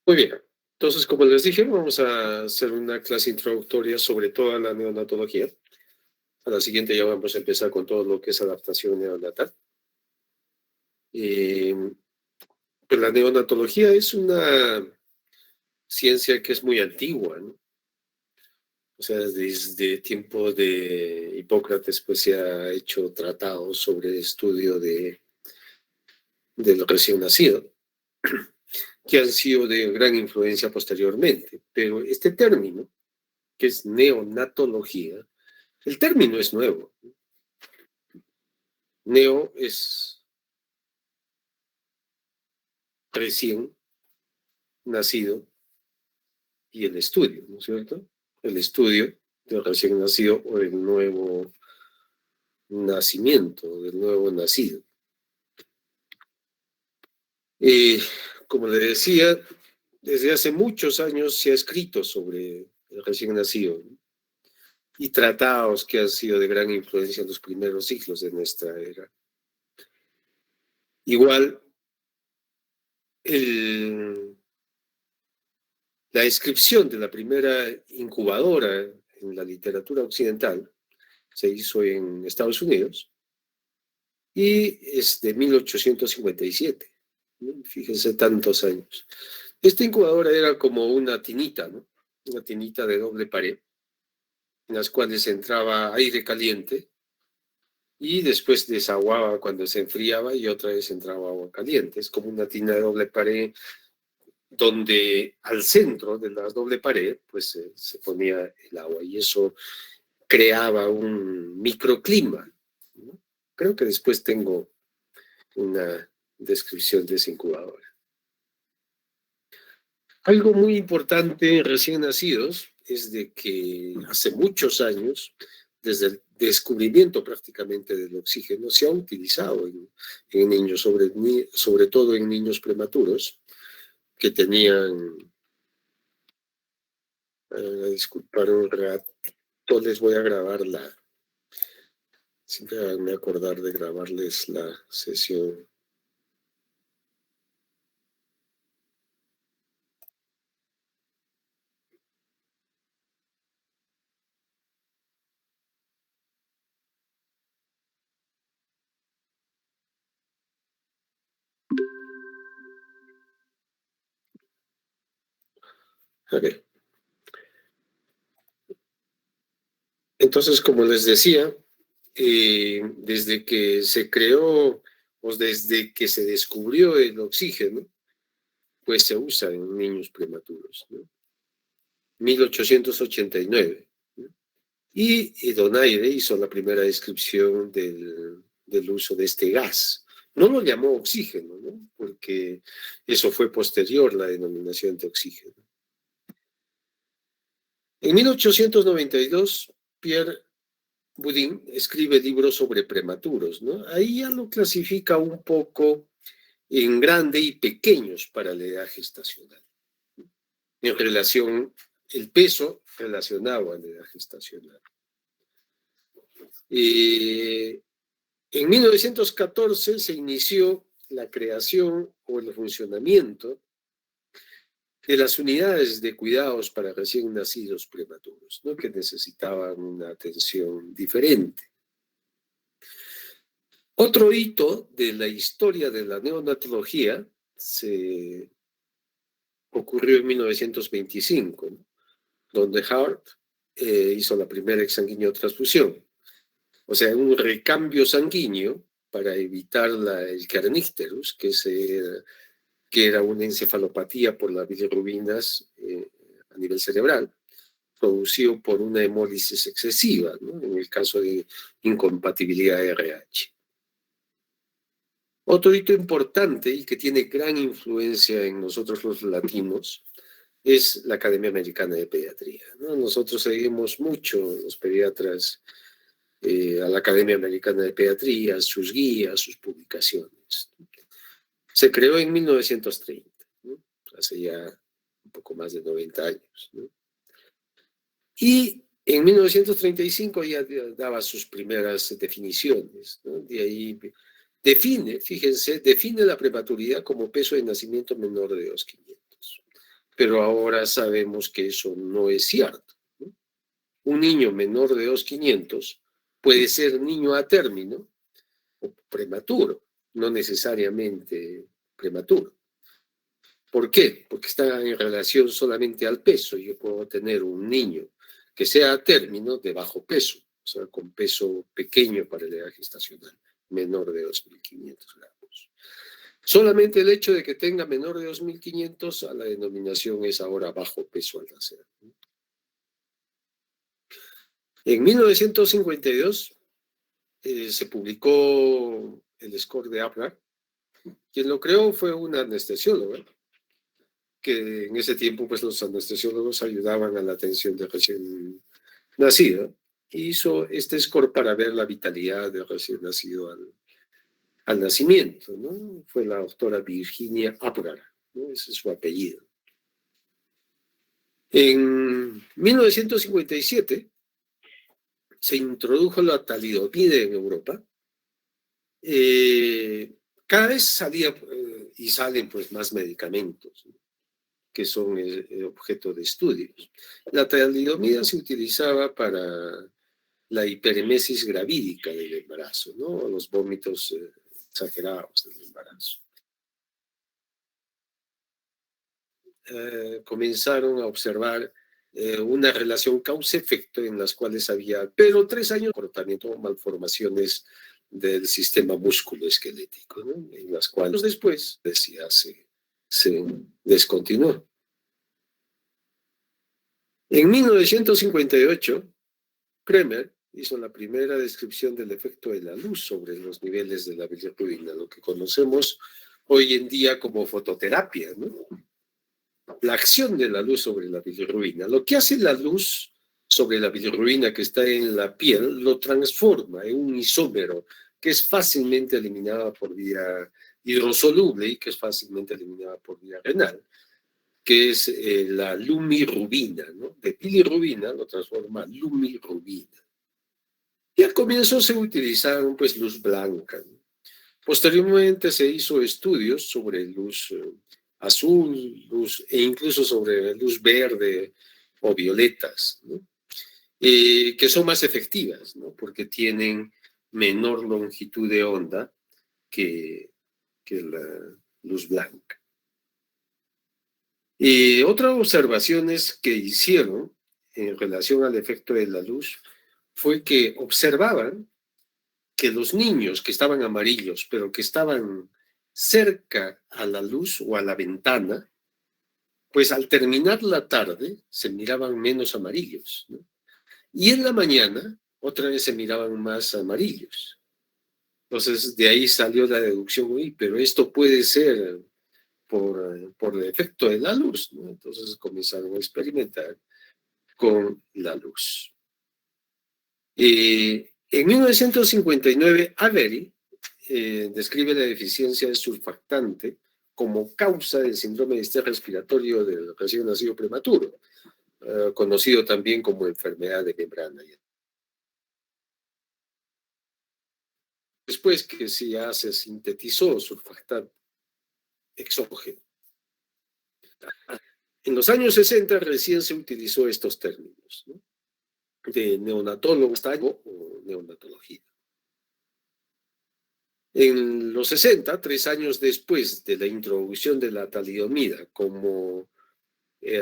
Muy bien. Entonces, como les dije, vamos a hacer una clase introductoria sobre toda la neonatología. A la siguiente ya vamos a empezar con todo lo que es adaptación neonatal. Pues la neonatología es una ciencia que es muy antigua, ¿no? O sea, desde tiempo de Hipócrates, pues se ha hecho tratados sobre estudio del recién nacido, que han sido de gran influencia posteriormente. Pero este término, que es neonatología, el término es nuevo. Neo es recién nacido y el estudio, ¿no es cierto? El estudio del recién nacido o del nuevo nacimiento, del nuevo nacido. Eh, Como le decía, desde hace muchos años se ha escrito sobre el recién nacido, ¿no? Y tratados que han sido de gran influencia en los primeros siglos de nuestra era. Igual, la descripción de la primera incubadora en la literatura occidental se hizo en Estados Unidos y es de 1857, ¿no? Fíjense, tantos años. Esta incubadora era como una tinita, ¿no? Una tinita de doble pared, en las cuales entraba aire caliente y después desaguaba cuando se enfriaba y otra vez entraba agua caliente. Es como una tina de doble pared donde al centro de la doble pared pues se ponía el agua y eso creaba un microclima, ¿no? Creo que después tengo una descripción de esa incubadora. Algo muy importante en recién nacidos es de que hace muchos años, desde el descubrimiento prácticamente del oxígeno, se ha utilizado en niños, sobre todo en niños prematuros, que tenían, disculpar un rato, les voy a grabar siempre me acordar de grabarles la sesión. A ver. Entonces, como les decía, desde que se creó o desde que se descubrió el oxígeno, pues se usa en niños prematuros, ¿no? 1889, ¿no? Y Donaire hizo la primera descripción del uso de este gas. No lo llamó oxígeno, ¿no? Porque eso fue posterior, la denominación de oxígeno. En 1892, Pierre Boudin escribe libros sobre prematuros, ¿no? Ahí ya lo clasifica un poco en grande y pequeños para la edad gestacional. En relación, el peso relacionado a la edad gestacional. En 1914 se inició la creación o el funcionamiento de las unidades de cuidados para recién nacidos prematuros, ¿no? Que necesitaban una atención diferente. Otro hito de la historia de la neonatología se ocurrió en 1925, ¿no? Donde Hart hizo la primera exsanguíneo-transfusión, o sea, un recambio sanguíneo para evitar el kernicterus, que era una encefalopatía por las bilirrubinas a nivel cerebral, producido por una hemólisis excesiva, ¿no? En el caso de incompatibilidad RH. Otro hito importante y que tiene gran influencia en nosotros los latinos es la Academia Americana de Pediatría, ¿no? Nosotros seguimos mucho, los pediatras, a la Academia Americana de Pediatría, sus guías, sus publicaciones. Se creó en 1930, ¿no? Hace ya un poco más de 90 años, ¿no? Y en 1935 ya daba sus primeras definiciones, ¿no? De ahí define la prematuridad como peso de nacimiento menor de 2,500. pero ahora sabemos que eso no es cierto, ¿no? Un niño menor de 2,500 puede ser niño a término o prematuro, no necesariamente prematuro. ¿Por qué? Porque está en relación solamente al peso. Yo puedo tener un niño que sea a término de bajo peso, o sea, con peso pequeño para la edad gestacional, menor de 2.500 gramos. Solamente el hecho de que tenga menor de 2.500, a la denominación es ahora bajo peso al nacer. En 1952 se publicó el score de Apgar. Quien lo creó fue un anestesiólogo, que en ese tiempo pues los anestesiólogos ayudaban a la atención de recién nacido. Hizo este score para ver la vitalidad del recién nacido al nacimiento, ¿no? Fue la doctora Virginia Apgar, ¿no? Ese es su apellido. En 1957 se introdujo la talidomida en Europa. Cada vez salía y salen pues más medicamentos, ¿no?, que son objeto de estudios. La talidomida se utilizaba para la hiperemesis gravídica del embarazo, ¿no? Los vómitos exagerados del embarazo. Comenzaron a observar una relación causa-efecto en las cuales había, pero 3 años de comportamiento, malformaciones del sistema musculoesquelético, ¿no?, en las cuales después decía, se descontinuó. En 1958, Kremer hizo la primera descripción del efecto de la luz sobre los niveles de la bilirrubina, lo que conocemos hoy en día como fototerapia, ¿no? La acción de la luz sobre la bilirrubina. Lo que hace la luz sobre la bilirrubina que está en la piel lo transforma en un isómero que es fácilmente eliminada por vía hidrosoluble y que es fácilmente eliminada por vía renal, que es la lumirubina, ¿no? De bilirrubina lo transforma a lumirubina. Y al comienzo se utilizaron pues luz blanca, ¿no? Posteriormente se hizo estudios sobre luz azul, e incluso sobre luz verde o violetas, ¿no?, que son más efectivas, ¿no?, porque tienen menor longitud de onda que la luz blanca. Otras observaciones que hicieron en relación al efecto de la luz fue que observaban que los niños que estaban amarillos, pero que estaban cerca a la luz o a la ventana, pues al terminar la tarde se miraban menos amarillos, ¿no? Y en la mañana otra vez se miraban más amarillos. Entonces de ahí salió la deducción, uy, pero esto puede ser por el efecto de la luz, ¿no? Entonces comenzaron a experimentar con la luz. En 1959, Avery describe la deficiencia de surfactante como causa del síndrome de estrés respiratorio del recién nacido prematuro, conocido también como enfermedad de membrana. Después que ya se sintetizó surfactante exógeno. En los años 60 recién se utilizó estos términos, ¿no?, de neonatólogo o neonatología. En los 60, 3 años después de la introducción de la talidomida como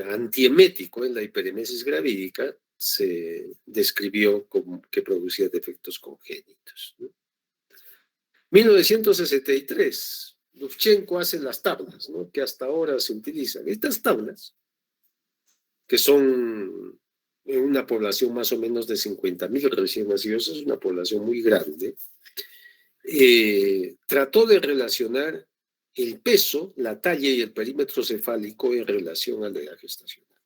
antiemético en la hiperemesis gravídica, se describió como que producía defectos congénitos, ¿no? 1963, Lufchenko hace las tablas, ¿no?, que hasta ahora se utilizan. Estas tablas, que son en una población más o menos de 50.000 recién nacidos, es una población muy grande, trató de relacionar el peso, la talla y el perímetro cefálico en relación a la edad gestacional,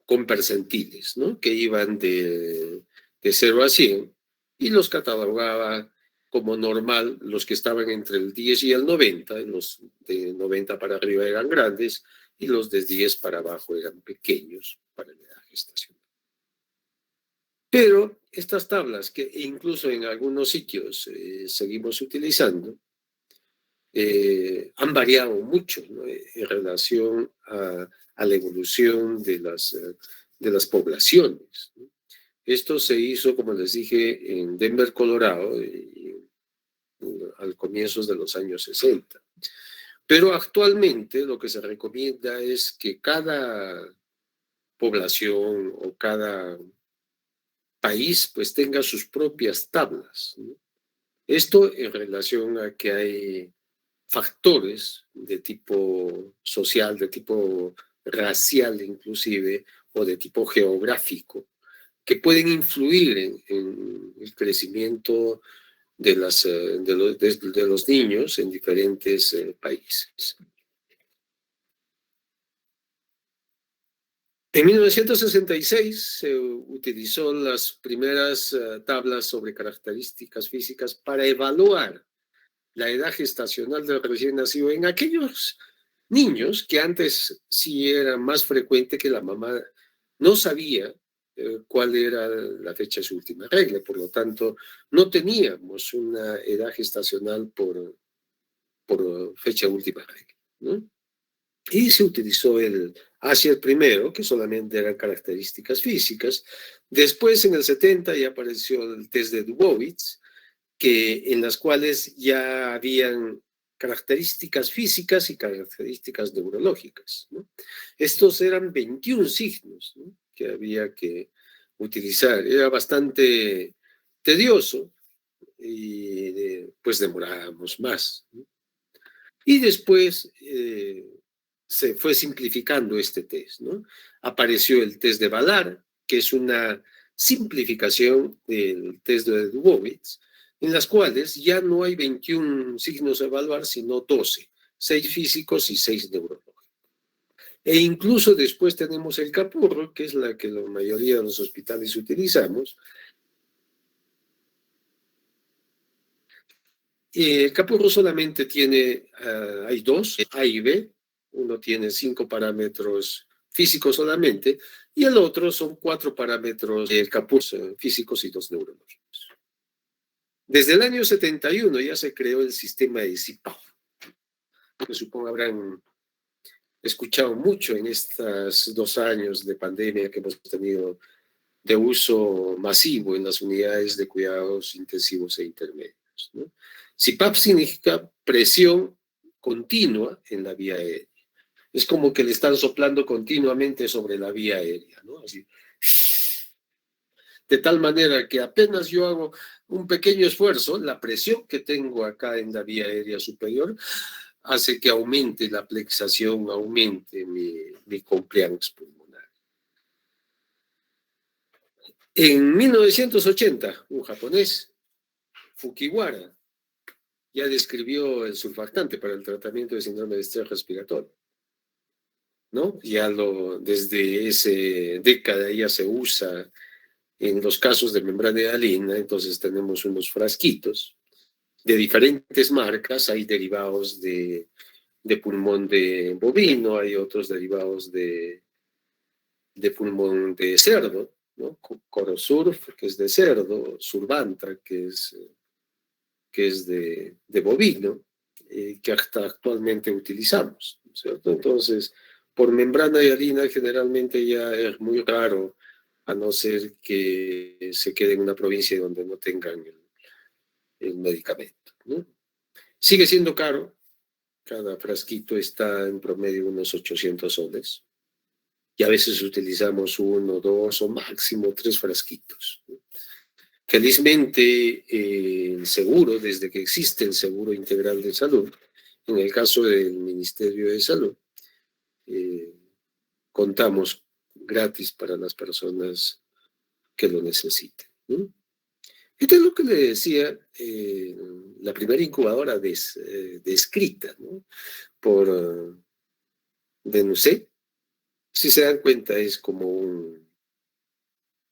con percentiles, ¿no?, que iban de 0 a 100, y los catalogaba como normal los que estaban entre el 10 y el 90, los de 90 para arriba eran grandes, y los de 10 para abajo eran pequeños para la edad gestacional. Pero estas tablas, que incluso en algunos sitios seguimos utilizando, han variado mucho, ¿no?, en relación a la evolución de las poblaciones, ¿no? Esto se hizo, como les dije, en Denver, Colorado, al comienzos de los años 60. Pero actualmente lo que se recomienda es que cada población o cada país pues tenga sus propias tablas, ¿no? Esto en relación a que hay factores de tipo social, de tipo racial inclusive, o de tipo geográfico, que pueden influir en el crecimiento de los niños en diferentes países. En 1966 se utilizó las primeras tablas sobre características físicas para evaluar la edad gestacional del recién nacido en aquellos niños que antes sí era más frecuente que la mamá no sabía cuál era la fecha de su última regla. Por lo tanto, no teníamos una edad gestacional por fecha última regla, ¿no? Y se utilizó hacia el primero, que solamente eran características físicas. Después, en el 70, ya apareció el test de Dubowitz, en las cuales ya habían características físicas y características neurológicas, ¿no? Estos eran 21 signos, ¿no?, que había que utilizar. Era bastante tedioso y pues demorábamos más, ¿no? Y después se fue simplificando este test, ¿no? Apareció el test de Valar, que es una simplificación del test de Dubowitz, en las cuales ya no hay 21 signos a evaluar, sino 12, 6 físicos y 6 neurológicos. E incluso después tenemos el Capurro, que es la que la mayoría de los hospitales utilizamos. El Capurro solamente tiene, hay dos, A y B. Uno tiene 5 parámetros físicos solamente, y el otro son 4 parámetros del Capurro físicos y 2 neurológicos. Desde el año 71 ya se creó el sistema de CIPAP, que supongo habrán escuchado mucho en estos 2 años de pandemia que hemos tenido de uso masivo en las unidades de cuidados intensivos e intermedios, ¿no? CPAP significa presión continua en la vía aérea. Es como que le están soplando continuamente sobre la vía aérea, ¿no? Así. De tal manera que apenas yo hago un pequeño esfuerzo, la presión que tengo acá en la vía aérea superior hace que aumente la plexación, aumente mi compliance pulmonar. En 1980, un japonés, Fujiwara, ya describió el surfactante para el tratamiento de síndrome de estrés respiratorio, ¿no? Desde esa década ya se usa en los casos de membrana hialina. Entonces tenemos unos frasquitos de diferentes marcas. Hay derivados de pulmón de bovino, hay otros derivados de pulmón de cerdo, ¿no? Corosurf, que es de cerdo, Survanta, que es de bovino, que hasta actualmente utilizamos, ¿cierto? Entonces, por membrana hialina generalmente ya es muy raro, a no ser que se quede en una provincia donde no tengan el medicamento, ¿no? Sigue siendo caro. Cada frasquito está en promedio unos 800 soles. Y a veces utilizamos 1, 2 o máximo 3 frasquitos, ¿no? Felizmente, el seguro, desde que existe el Seguro Integral de Salud, en el caso del Ministerio de Salud, eh, contamos gratis para las personas que lo necesiten, ¿no? Esto es lo que le decía, la primera incubadora descrita, ¿no?, por Denussé. Si se dan cuenta, es como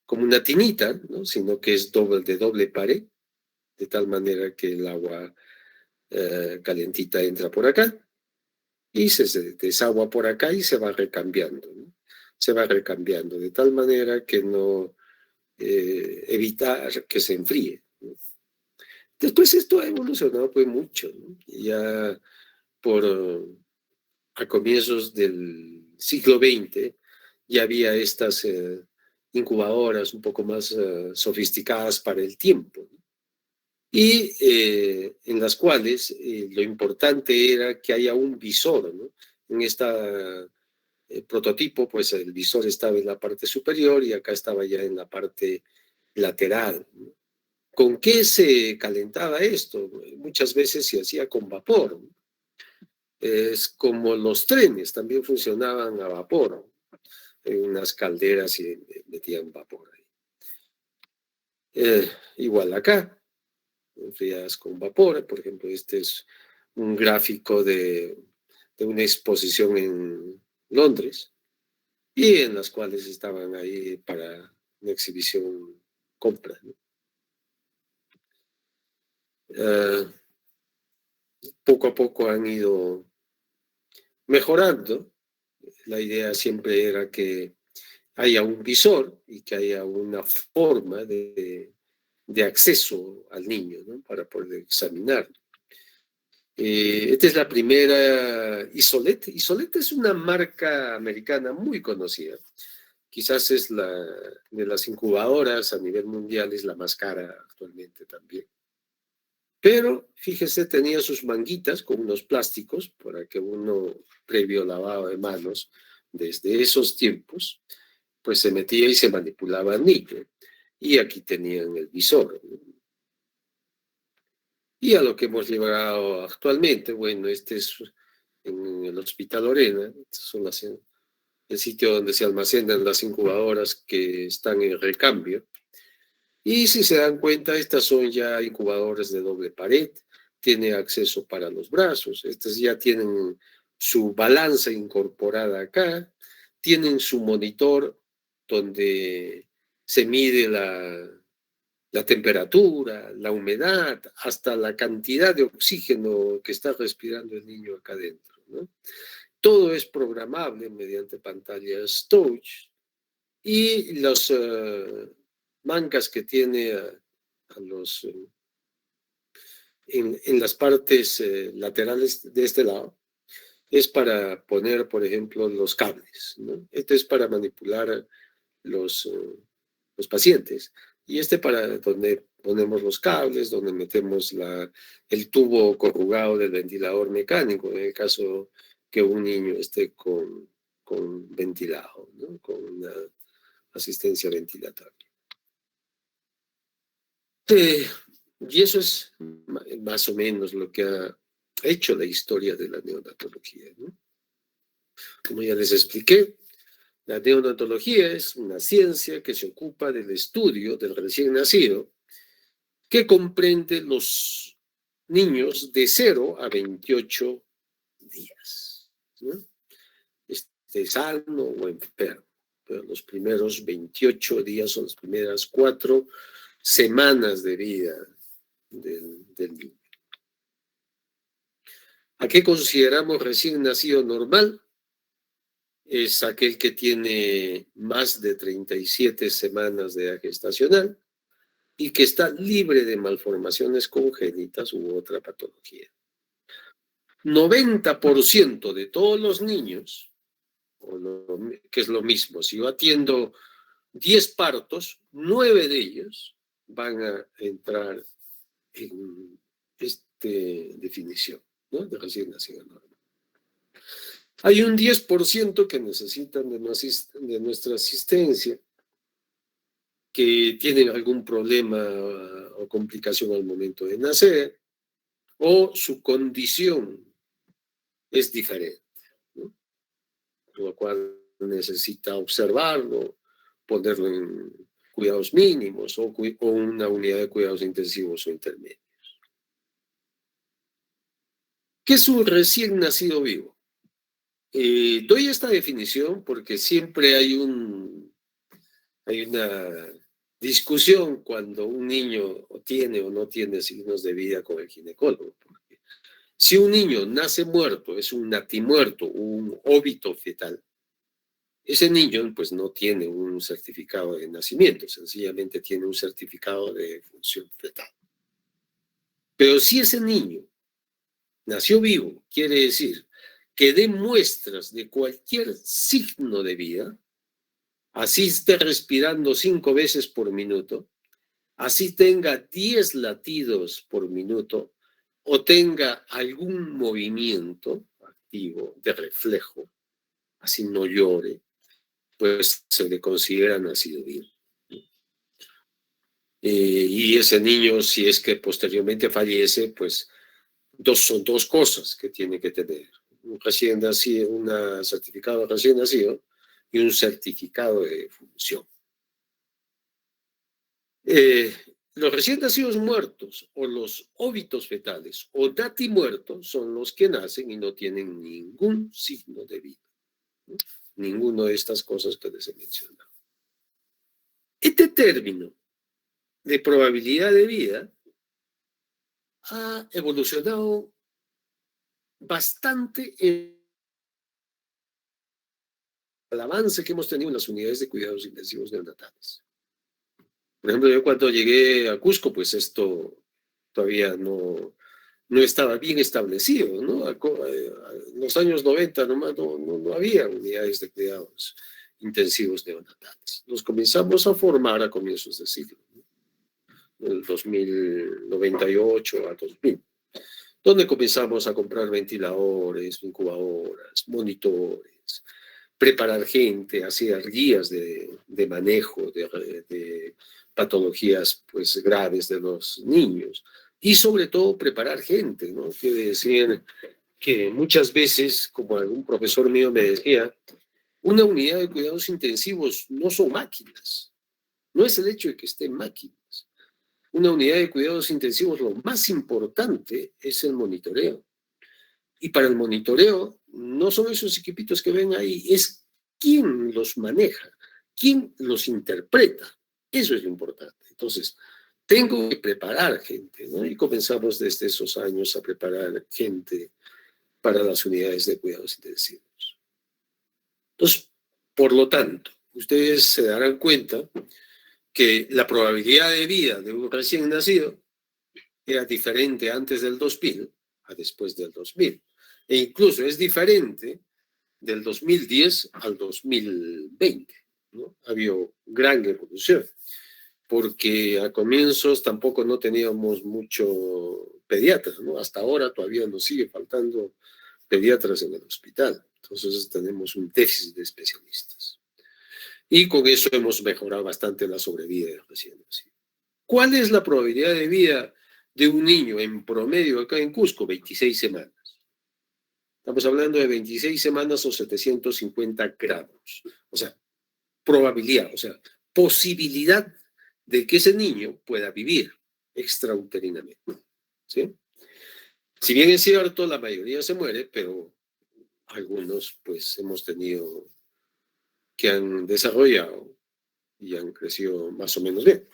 una tinita, ¿no?, sino que es de doble pared, de tal manera que el agua calentita entra por acá y se desagua por acá y se va recambiando, ¿no? Se va recambiando de tal manera que no evitar que se enfríe, ¿no? Después esto ha evolucionado pues mucho, ¿no? Ya por a comienzos del siglo XX ya había estas incubadoras un poco más sofisticadas para el tiempo, ¿no? Y en las cuales lo importante era que haya un visor, ¿no? En esta prototipo, pues el visor estaba en la parte superior y acá estaba ya en la parte lateral, ¿no? ¿Con qué se calentaba esto? Muchas veces se hacía con vapor, ¿no? Es como los trenes, también funcionaban a vapor, ¿no? En unas calderas y metían vapor ahí. Igual acá, enfriadas con vapor, por ejemplo, este es un gráfico de una exposición en Londres y en las cuales estaban ahí para una exhibición compra, ¿no? Uh, Poco a poco han ido mejorando. La idea siempre era que haya un visor y que haya una forma de acceso al niño, ¿no? Para poder examinar. Esta es la primera Isolet. Isolet es una marca americana muy conocida. Quizás es la de las incubadoras a nivel mundial, es la más cara actualmente también. Pero, fíjese, tenía sus manguitas con unos plásticos para que uno, previo lavado de manos, desde esos tiempos, pues se metía y se manipulaba el niño. Y aquí tenían el visor, ¿no? Y a lo que hemos llegado actualmente, bueno, este es en el Hospital Lorena, son el sitio donde se almacenan las incubadoras que están en recambio. Y si se dan cuenta, estas son ya incubadoras de doble pared, tiene acceso para los brazos, estas ya tienen su balanza incorporada acá, tienen su monitor donde se mide la temperatura, la humedad, hasta la cantidad de oxígeno que está respirando el niño acá adentro, ¿no? Todo es programable mediante pantallas touch y los mangas que tiene a los, en las partes laterales de este lado es para poner, por ejemplo, los cables, ¿no? Este es para manipular los, los pacientes. Y este para donde ponemos los cables, donde metemos el tubo corrugado del ventilador mecánico, en el caso que un niño esté con ventilado, ¿no? Con una asistencia ventilatoria. Y eso es más o menos lo que ha hecho la historia de la neonatología, ¿no? Como ya les expliqué, la neonatología es una ciencia que se ocupa del estudio del recién nacido, que comprende los niños de 0 a 28 días, ¿no? Esté sano o enfermo. Pero los primeros 28 días son las primeras 4 semanas de vida del niño. ¿A qué consideramos recién nacido normal? Es aquel que tiene más de 37 semanas de edad gestacional y que está libre de malformaciones congénitas u otra patología. 90% de todos los niños, que es lo mismo, si yo atiendo 10 partos, 9 de ellos van a entrar en esta definición, ¿no? De recién nacido normal. Hay un 10% que necesitan de nuestra asistencia, que tienen algún problema o complicación al momento de nacer, o su condición es diferente, ¿no? Por lo cual necesita observarlo, ponerlo en cuidados mínimos o una unidad de cuidados intensivos o intermedios. ¿Qué es un recién nacido vivo? Doy esta definición porque siempre hay una discusión cuando un niño tiene o no tiene signos de vida con el ginecólogo. Porque si un niño nace muerto, es un natimuerto, un óbito fetal, ese niño pues no tiene un certificado de nacimiento, sencillamente tiene un certificado de función fetal. Pero si ese niño nació vivo, quiere decir que dé muestras de cualquier signo de vida, así esté respirando 5 veces por minuto, así tenga 10 latidos por minuto o tenga algún movimiento activo de reflejo, así no llore, pues se le considera nacido vivo. Y ese niño, si es que posteriormente fallece, pues son dos cosas que tiene que tener. Un recién nacido, un certificado de recién nacido y un certificado de función. Los recién nacidos muertos o los óbitos fetales o dati muertos son los que nacen y no tienen ningún signo de vida, ¿no? Ninguna de estas cosas que les he mencionado. Este término de probabilidad de vida ha evolucionado bastante en el avance que hemos tenido en las unidades de cuidados intensivos neonatales. Por ejemplo, yo cuando llegué a Cusco, pues esto todavía no estaba bien establecido, ¿no? En los años 90 nomás no había unidades de cuidados intensivos neonatales. Los comenzamos a formar a comienzos del siglo, ¿no? Del 2098 a 2000, donde comenzamos a comprar ventiladores, incubadoras, monitores, preparar gente, hacer guías de manejo de patologías pues graves de los niños y sobre todo preparar gente, ¿no? Quiere decir que muchas veces, como algún profesor mío me decía, una unidad de cuidados intensivos no son máquinas, no es el hecho de que estén máquinas. Una unidad de cuidados intensivos lo más importante es el monitoreo. Y para el monitoreo no son esos equipitos que ven ahí, es quién los maneja, quién los interpreta. Eso es lo importante. Entonces, tengo que preparar gente, ¿no? Y comenzamos desde esos años a preparar gente para las unidades de cuidados intensivos. Entonces, por lo tanto, ustedes se darán cuenta que la probabilidad de vida de un recién nacido era diferente antes del 2000 a después del 2000. E incluso es diferente del 2010 al 2020, ¿no? Ha habido gran evolución, porque a comienzos tampoco no teníamos mucho pediatras, ¿no? Hasta ahora todavía nos sigue faltando pediatras en el hospital, entonces tenemos un déficit de especialistas. Y con eso hemos mejorado bastante la sobrevida de recién nacidos. ¿Cuál es la probabilidad de vida de un niño en promedio acá en Cusco? 26 semanas. Estamos hablando de 26 semanas o 750 gramos. O sea, probabilidad, o sea, posibilidad de que ese niño pueda vivir extrauterinamente, ¿sí? Si bien es cierto, la mayoría se muere, pero algunos pues hemos tenido que han desarrollado y han crecido más o menos bien.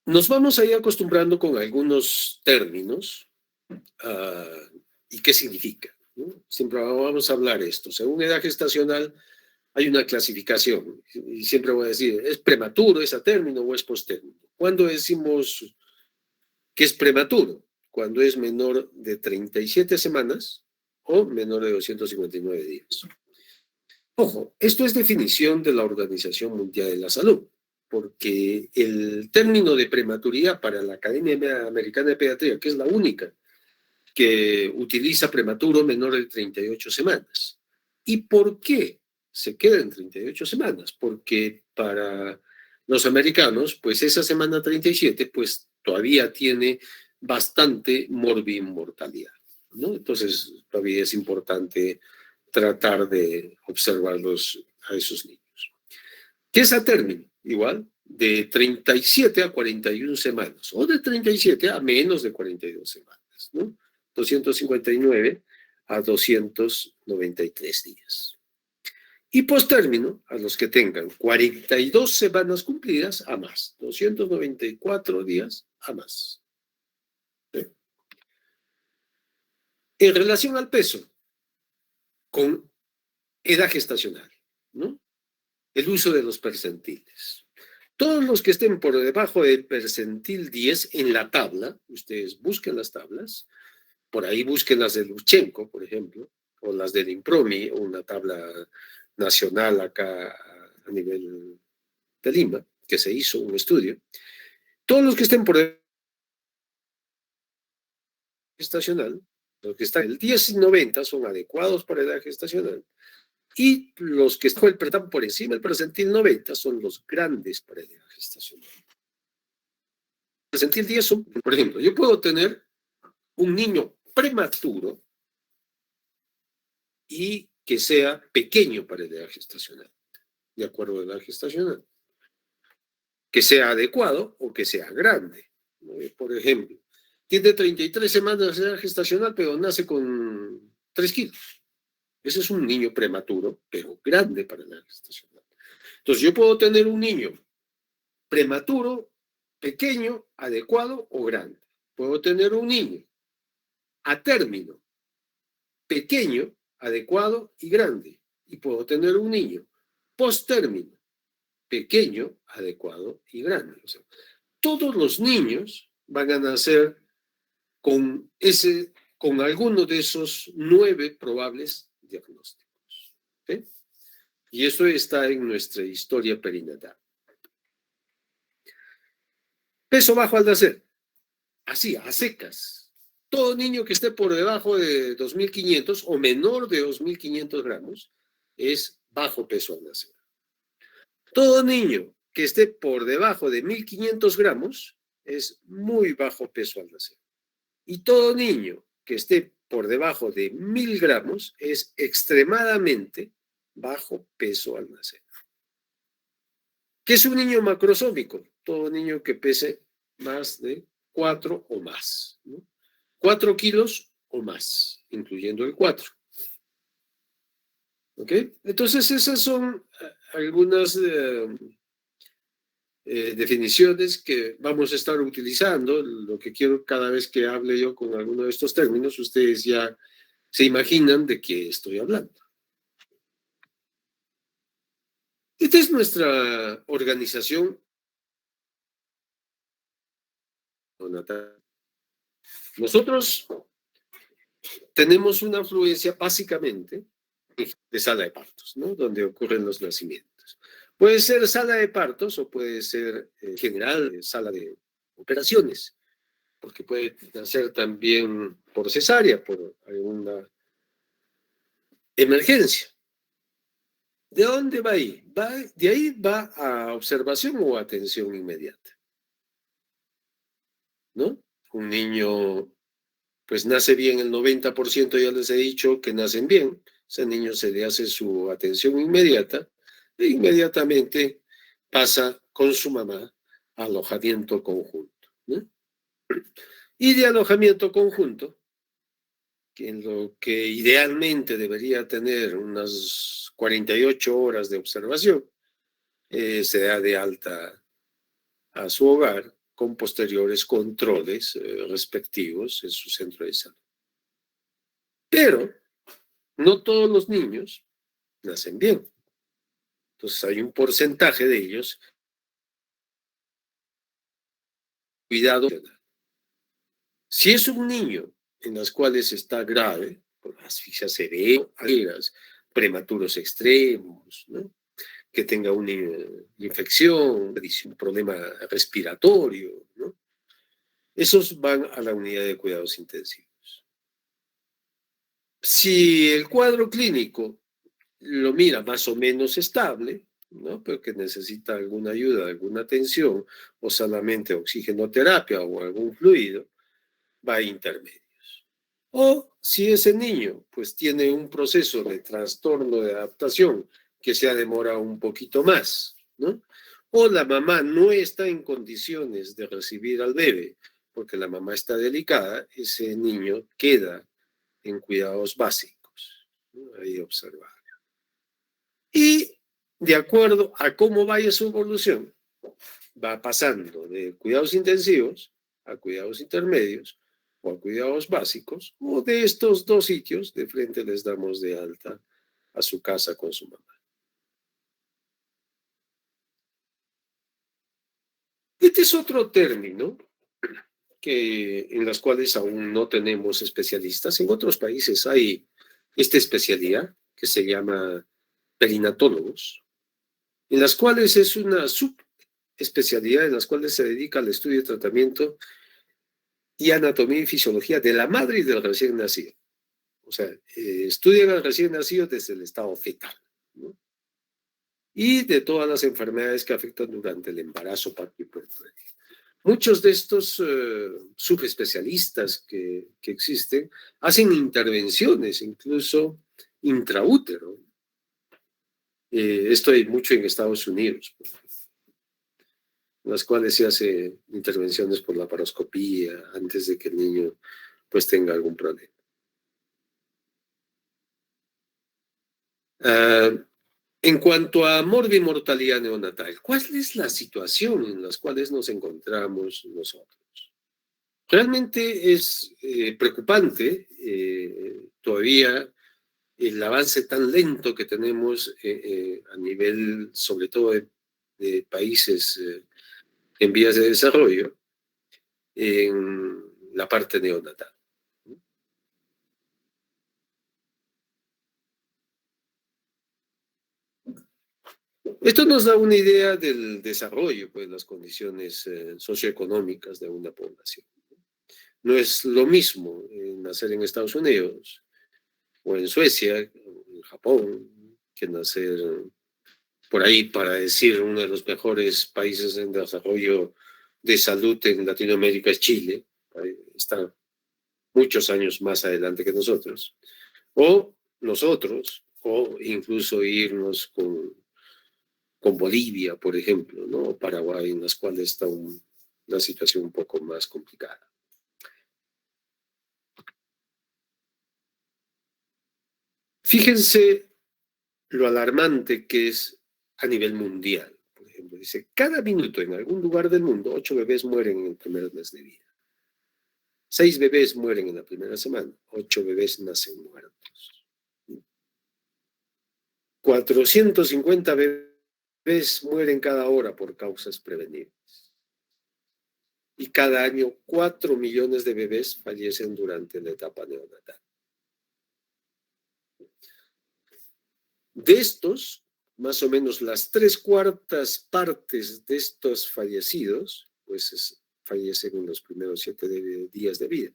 Nos vamos a ir acostumbrando con algunos términos y qué significa, ¿no? Siempre vamos a hablar esto. Según edad gestacional hay una clasificación y siempre voy a decir, ¿es prematuro ese término o es postérmino? ¿Cuándo decimos que es prematuro? Cuando es menor de 37 semanas o menor de 259 días. Ojo, esto es definición de la Organización Mundial de la Salud, porque el término de prematuridad para la Academia Americana de Pediatría, que es la única que utiliza prematuro menor de 38 semanas. ¿Y por qué se queda en 38 semanas? Porque para los americanos, pues esa semana 37, pues todavía tiene bastante morbimortalidad, ¿no? Entonces, todavía es importante tratar de observarlos a esos niños. ¿Qué es a término? Igual, de 37 a 41 semanas, o de 37 a menos de 42 semanas, ¿no? 259 a 293 días. Y postérmino, a los que tengan 42 semanas cumplidas a más, 294 días a más. ¿Sí? En relación al peso, con edad gestacional. el uso de los percentiles. Todos los que estén por debajo del percentil 10 en la tabla, ustedes busquen las tablas, por ahí busquen las de Luchenko, por ejemplo, o las del INPROMI, una tabla nacional acá a nivel de Lima, que se hizo un estudio. Todos los que estén por debajo gestacional, los que están el 10 y 90 son adecuados para edad gestacional, y los que están por encima del percentil 90 son los grandes para edad gestacional. El percentil 10 son, por ejemplo, yo puedo tener un niño prematuro y que sea pequeño para edad gestacional, de acuerdo a la edad gestacional. Que sea adecuado o que sea grande. Por ejemplo, tiene 33 semanas de edad gestacional, pero nace con 3 kilos. Ese es un niño prematuro, pero grande para la edad gestacional. Entonces, yo puedo tener un niño prematuro, pequeño, adecuado o grande. Puedo tener un niño a término, pequeño, adecuado y grande. Y puedo tener un niño post-término, pequeño, adecuado y grande. O sea, todos los niños van a nacer con alguno de esos 9 probables diagnósticos. ¿Sí? Y esto está en nuestra historia perinatal. Peso bajo al nacer. Así, a secas. Todo niño que esté por debajo de 2.500 o menor de 2.500 gramos es bajo peso al nacer. Todo niño que esté por debajo de 1.500 gramos es muy bajo peso al nacer. Y todo niño que esté por debajo de 1.000 gramos es extremadamente bajo peso al nacer. ¿Qué es un niño macrosómico? Todo niño que pese más de 4 o más, ¿no? 4 kilos o más, incluyendo el 4. ¿Ok? Entonces esas son algunas definiciones que vamos a estar utilizando. Lo que quiero cada vez que hable yo con alguno de estos términos, ustedes ya se imaginan de qué estoy hablando. Esta es nuestra organización. Nosotros tenemos una afluencia básicamente de sala de partos, ¿no? Donde ocurren los nacimientos. Puede ser sala de partos o puede ser general, sala de operaciones, porque puede nacer también por cesárea, por alguna emergencia. ¿De dónde va ahí? De ahí va a observación o atención inmediata, ¿no? Un niño, pues nace bien, el 90% ya les he dicho que nacen bien. Ese niño se le hace su atención inmediata e inmediatamente pasa con su mamá a alojamiento conjunto, ¿no? Y de alojamiento conjunto, que en lo que idealmente debería tener unas 48 horas de observación, se da de alta a su hogar con posteriores controles respectivos en su centro de salud. Pero no todos los niños nacen bien. Entonces hay un porcentaje de ellos. Cuidado. Si es un niño en los cuales está grave, por asfixia severa, prematuros extremos, ¿no? Que tenga una infección, un problema respiratorio, ¿no? Esos van a la unidad de cuidados intensivos. Si el cuadro clínico lo mira más o menos estable, ¿no? Pero que necesita alguna ayuda, alguna atención, o solamente oxigenoterapia o algún fluido, va a intermedios. O si ese niño pues tiene un proceso de trastorno de adaptación que se demora un poquito más, ¿no? O la mamá no está en condiciones de recibir al bebé porque la mamá está delicada, ese niño queda en cuidados básicos, ¿no? Ahí observar. Y de acuerdo a cómo vaya su evolución, va pasando de cuidados intensivos a cuidados intermedios o a cuidados básicos, o de estos dos sitios de frente les damos de alta a su casa con su mamá. Este es otro término en las cuales aún no tenemos especialistas. En otros países hay esta especialidad que se llama perinatólogos, en las cuales es una subespecialidad en las cuales se dedica al estudio y tratamiento y anatomía y fisiología de la madre y del recién nacido. O sea, estudian al recién nacido desde el estado fetal, ¿no? Y de todas las enfermedades que afectan durante el embarazo, parto y puerperio. Muchos de estos subespecialistas que existen hacen intervenciones, incluso intraútero. Esto hay mucho en Estados Unidos, en las cuales se hace intervenciones por la laparoscopía antes de que el niño pues tenga algún problema. En cuanto a morbimortalidad neonatal, ¿cuál es la situación en la cual nos encontramos nosotros? Realmente es preocupante todavía el avance tan lento que tenemos a nivel, sobre todo, de países en vías de desarrollo, en la parte neonatal. Esto nos da una idea del desarrollo, pues, las condiciones socioeconómicas de una población. No es lo mismo nacer en Estados Unidos o en Suecia o en Japón que nacer por ahí, para decir, uno de los mejores países en desarrollo de salud en Latinoamérica es Chile. Está muchos años más adelante que nosotros. O nosotros, o incluso irnos con Bolivia, por ejemplo, ¿no? O Paraguay, en las cuales está una situación un poco más complicada. Fíjense lo alarmante que es a nivel mundial. Por ejemplo, dice, cada minuto en algún lugar del mundo, 8 bebés mueren en el primer mes de vida. 6 bebés mueren en la primera semana, 8 bebés nacen muertos. 450 bebés mueren cada hora por causas prevenibles. Y cada año 4 millones de bebés fallecen durante la etapa neonatal. De estos, más o menos las 3/4 partes de estos fallecidos, pues fallecen en los primeros 7 días de vida.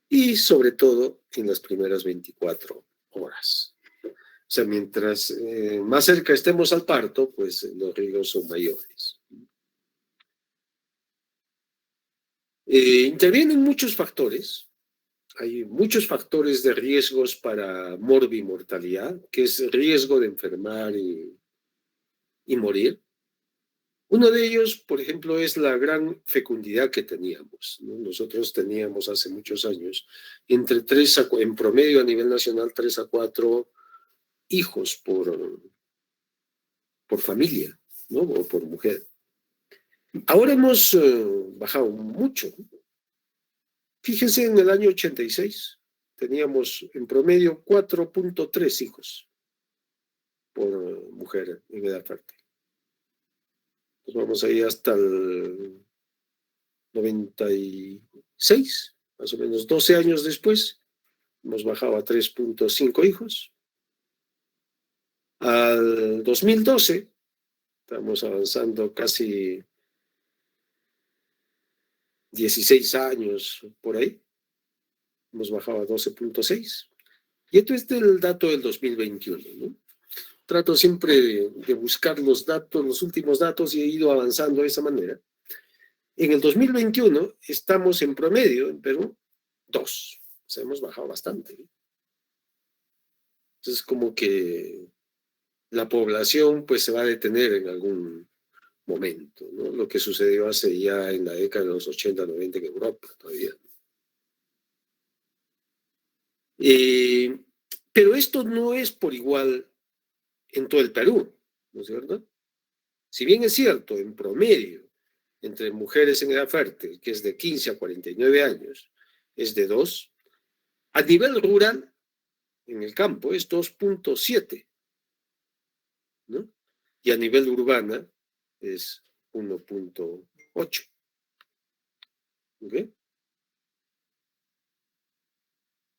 Y sobre todo en las primeras 24 horas. O sea, mientras más cerca estemos al parto, pues los riesgos son mayores. Intervienen muchos factores. Hay muchos factores de riesgos para morbimortalidad, que es riesgo de enfermar y morir. Uno de ellos, por ejemplo, es la gran fecundidad que teníamos, ¿no? Nosotros teníamos hace muchos años, en promedio a nivel nacional, 3 a 4 hijos por familia, ¿no? O por mujer. Ahora hemos bajado mucho. Fíjense, en el año 86 teníamos en promedio 4.3 hijos por mujer en edad fértil. Pues vamos ahí hasta el 96, más o menos 12 años después, hemos bajado a 3.5 hijos. Al 2012, estamos avanzando casi 16 años por ahí, hemos bajado a 12.6. Y esto es el dato del 2021, ¿no? Trato siempre de buscar los datos, los últimos datos, y he ido avanzando de esa manera. En el 2021 estamos en promedio en Perú 2. O sea, hemos bajado bastante. Entonces, como que la población pues se va a detener en algún momento, ¿no? Lo que sucedió hace ya en la década de los 80, 90 en Europa todavía. Pero esto no es por igual en todo el Perú, ¿no es cierto? Si bien es cierto, en promedio, entre mujeres en edad fértil, que es de 15 a 49 años, es de 2, a nivel rural, en el campo, es 2.7, ¿no? Y a nivel urbana es 1.8. 8. ¿Okay?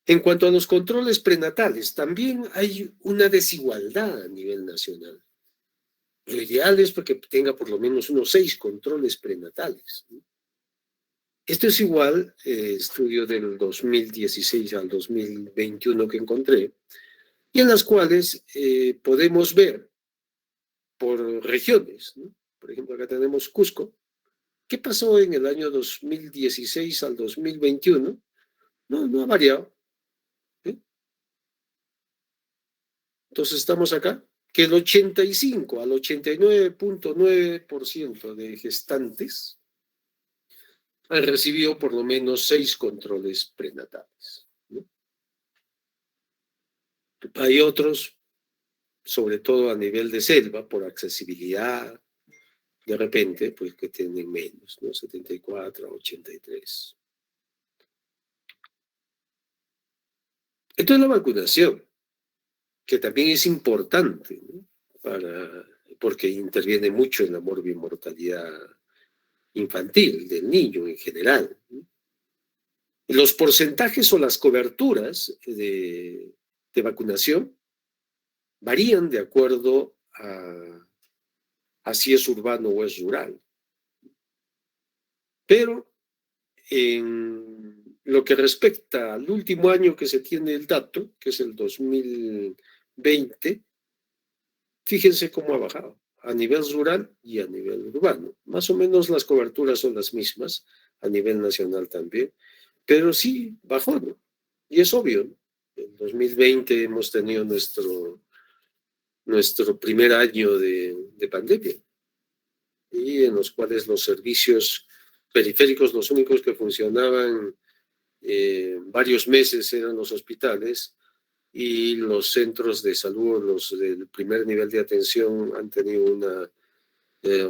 En cuanto a los controles prenatales, también hay una desigualdad a nivel nacional. Lo ideal es porque tenga por lo menos unos 6 controles prenatales. Esto es igual, estudio del 2016 al 2021 que encontré, y en las cuales podemos ver por regiones, ¿no? Por ejemplo, acá tenemos Cusco. ¿Qué pasó en el año 2016 al 2021? No ha variado. ¿Eh? Entonces estamos acá, que el 85 al 89.9% de gestantes han recibido por lo menos 6 controles prenatales, ¿no? Hay otros, sobre todo a nivel de selva, por accesibilidad, de repente, pues que tienen menos, ¿no? 74 a 83. Entonces la vacunación, que también es importante, ¿no? Porque interviene mucho en la morbimortalidad infantil del niño en general, ¿no? Los porcentajes o las coberturas de vacunación varían de acuerdo a si es urbano o es rural. Pero en lo que respecta al último año que se tiene el dato, que es el 2020, fíjense cómo ha bajado a nivel rural y a nivel urbano. Más o menos las coberturas son las mismas, a nivel nacional también, pero sí bajó, ¿no? Y es obvio, ¿no? En 2020 hemos tenido nuestro primer año de pandemia, y en los cuales los servicios periféricos, los únicos que funcionaban varios meses eran los hospitales, y los centros de salud, los del primer nivel de atención, han tenido una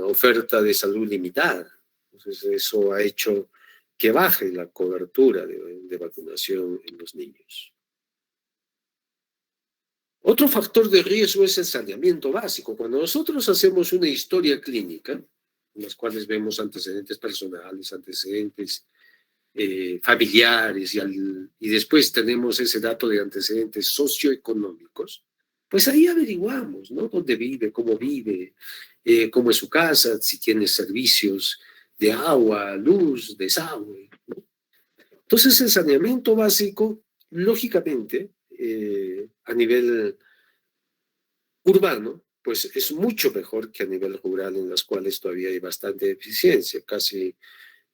oferta de salud limitada. Entonces eso ha hecho que baje la cobertura de vacunación en los niños. Otro factor de riesgo es el saneamiento básico. Cuando nosotros hacemos una historia clínica, en las cuales vemos antecedentes personales, antecedentes familiares, y después tenemos ese dato de antecedentes socioeconómicos, pues ahí averiguamos, ¿no? Dónde vive, cómo es su casa, si tiene servicios de agua, luz, desagüe, ¿no? Entonces el saneamiento básico, lógicamente, a nivel urbano, pues es mucho mejor que a nivel rural, en las cuales todavía hay bastante deficiencia, casi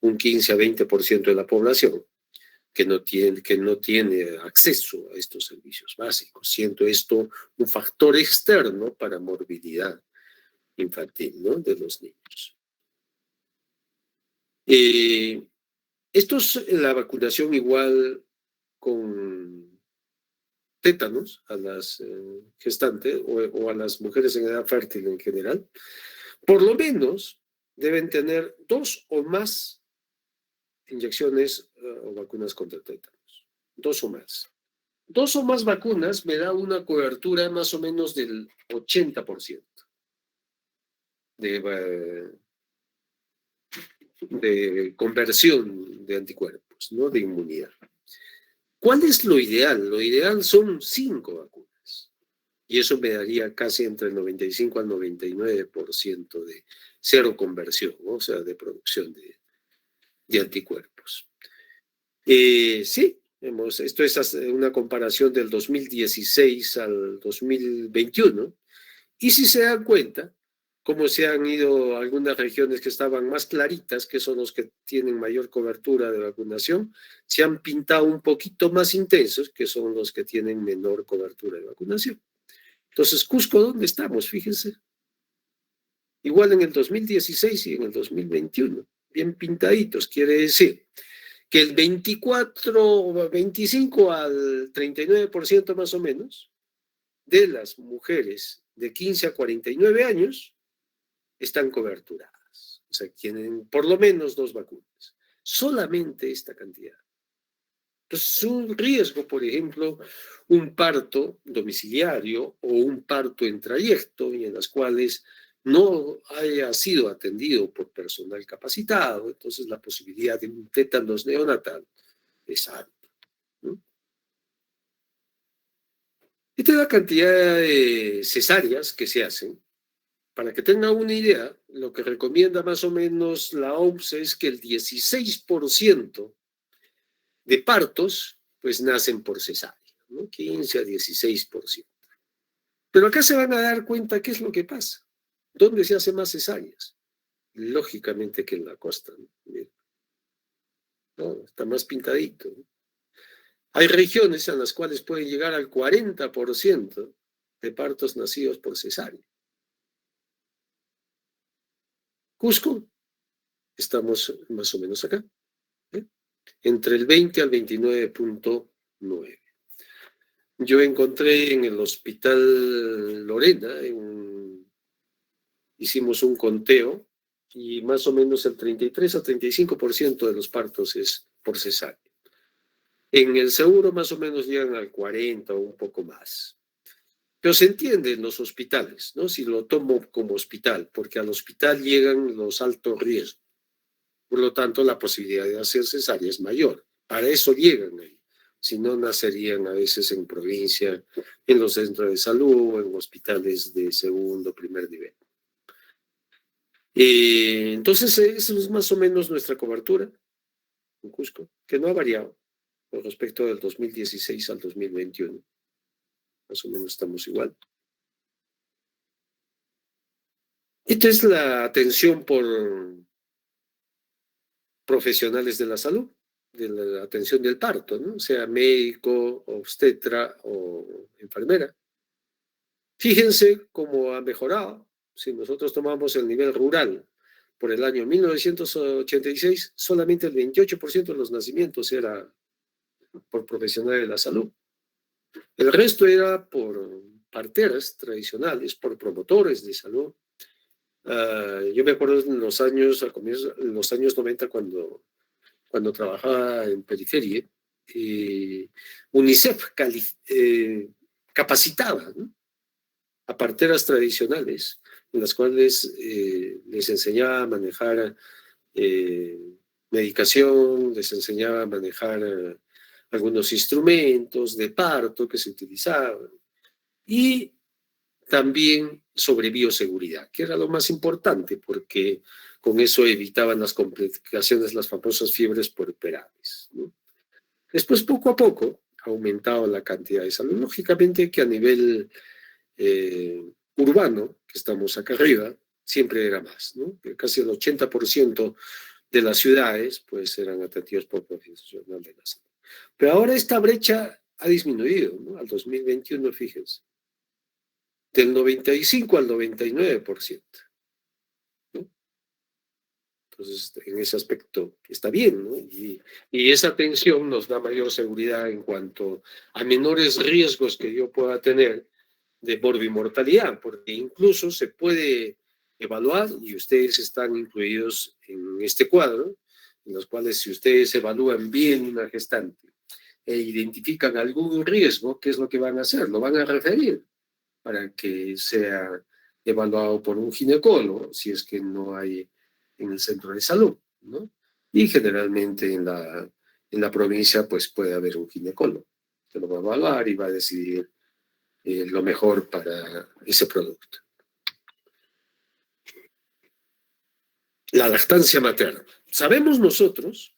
un 15 a 20% de la población que no tiene acceso a estos servicios básicos, siendo esto un factor externo para morbilidad infantil, ¿no? De los niños. Esto es la vacunación igual con tétanos a las gestantes o a las mujeres en edad fértil en general. Por lo menos deben tener 2 o más inyecciones o vacunas contra tétanos. 2 o más. 2 o más vacunas me da una cobertura más o menos del 80% de, de conversión de anticuerpos, ¿no? De inmunidad. ¿Cuál es lo ideal? Lo ideal son 5 vacunas. Y eso me daría casi entre el 95 al 99% de cero conversión, ¿no? O sea, de producción de anticuerpos. Sí, esto es una comparación del 2016 al 2021. Y si se dan cuenta, como se han ido algunas regiones que estaban más claritas, que son los que tienen mayor cobertura de vacunación, se han pintado un poquito más intensos, que son los que tienen menor cobertura de vacunación. Entonces, Cusco, ¿dónde estamos? Fíjense. Igual en el 2016 y en el 2021, bien pintaditos, quiere decir que el 24, 25 al 39% más o menos de las mujeres de 15 a 49 años están coberturadas. O sea, tienen por lo menos 2 vacunas. Solamente esta cantidad. Entonces, un riesgo, por ejemplo, un parto domiciliario o un parto en trayecto, y en las cuales no haya sido atendido por personal capacitado, entonces la posibilidad de un tétanos neonatal es alta, ¿no? Esta es la cantidad de cesáreas que se hacen. Para que tengan una idea, lo que recomienda más o menos la OMS es que el 16% de partos pues nacen por cesárea, ¿no? 15 a 16%. Pero acá se van a dar cuenta qué es lo que pasa. ¿Dónde se hace más cesáreas? Lógicamente que en la costa, ¿no? ¿No? Está más pintadito, ¿no? Hay regiones en las cuales pueden llegar al 40% de partos nacidos por cesárea. Cusco, estamos más o menos acá, ¿eh? Entre el 20 al 29.9. Yo encontré en el hospital Lorena, hicimos un conteo y más o menos el 33 a 35% de los partos es por cesárea. En el seguro más o menos llegan al 40 o un poco más. Pero se entiende en los hospitales, ¿no? Si lo tomo como hospital, porque al hospital llegan los altos riesgos. Por lo tanto, la posibilidad de hacer cesárea es mayor. Para eso llegan ahí. Si no, nacerían a veces en provincia, en los centros de salud o en hospitales de segundo, primer nivel. Entonces, esa es más o menos nuestra cobertura en Cusco, que no ha variado con respecto del 2016 al 2021. Más o menos estamos igual. Esta es la atención por profesionales de la salud, de la atención del parto, ¿no? Sea médico, obstetra o enfermera. Fíjense cómo ha mejorado. Si nosotros tomamos el nivel rural, por el año 1986, solamente el 28% de los nacimientos era por profesionales de la salud. El resto era por parteras tradicionales, por promotores de salud. Yo me acuerdo en los años, en los años 90, cuando trabajaba en periferia, UNICEF capacitaba, ¿no?, a parteras tradicionales, en las cuales les enseñaba a manejar eh, medicación, les enseñaba a manejar algunos instrumentos de parto que se utilizaban y también sobre bioseguridad, que era lo más importante porque con eso evitaban las complicaciones, las famosas fiebres puerperales, ¿no? Después, poco a poco, ha aumentado la cantidad de salud. Lógicamente que a nivel urbano, que estamos acá arriba, siempre era más, ¿no? Casi el 80% de las ciudades pues eran atendidos por profesionales de la salud. Pero ahora esta brecha ha disminuido, ¿no? Al 2021, fíjense, del 95 al 99%, ¿no? Entonces, en ese aspecto está bien, ¿no? Y esa atención nos da mayor seguridad en cuanto a menores riesgos que yo pueda tener de morbimortalidad, porque incluso se puede evaluar, y ustedes están incluidos en este cuadro, en los cuales si ustedes evalúan bien una gestante e identifican algún riesgo, ¿qué es lo que van a hacer? Lo van a referir para que sea evaluado por un ginecólogo, si es que no hay en el centro de salud, ¿no? Y generalmente en la provincia pues puede haber un ginecólogo que lo va a evaluar y va a decidir lo mejor para ese producto. La lactancia materna. Sabemos nosotros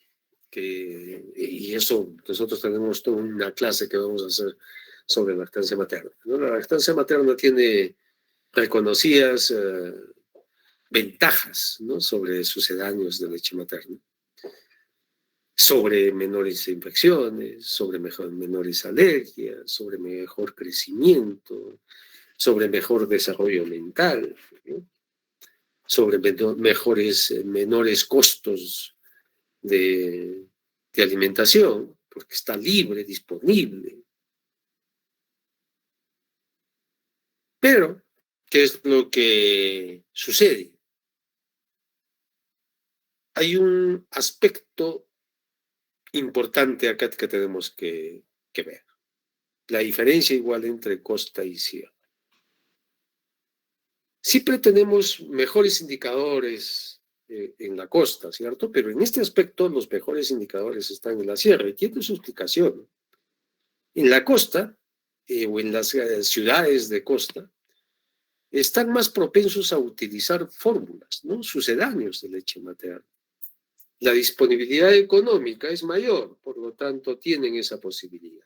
que, y eso nosotros tenemos toda una clase que vamos a hacer sobre lactancia materna, ¿no? La lactancia materna tiene reconocidas ventajas, ¿no?, sobre sucedáneos de leche materna, sobre menores infecciones, sobre menores alergias, sobre mejor crecimiento, sobre mejor desarrollo mental, ¿no?, sobre menores costos de alimentación, porque está libre, disponible. Pero, ¿qué es lo que sucede? Hay un aspecto importante acá que tenemos que ver. La diferencia igual entre costa y sierra. Siempre tenemos mejores indicadores en la costa, ¿cierto? Pero en este aspecto los mejores indicadores están en la sierra y tiene su explicación. En la costa o en las ciudades de costa están más propensos a utilizar fórmulas, ¿no? Sucedáneos de leche materna. La disponibilidad económica es mayor, por lo tanto tienen esa posibilidad.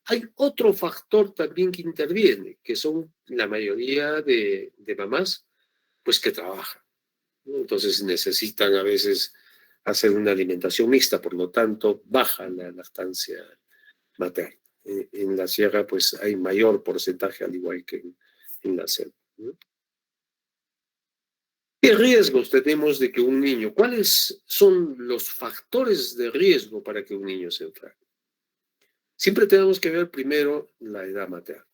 Hay otro factor también que interviene, que son la mayoría de mamás, pues que trabajan, ¿no? Entonces necesitan a veces hacer una alimentación mixta, por lo tanto baja la lactancia materna. En la sierra pues hay mayor porcentaje, al igual que en la selva, ¿no? ¿Qué riesgos tenemos de que un niño, cuáles son los factores de riesgo para que un niño se enferme? Siempre tenemos que ver primero la edad materna.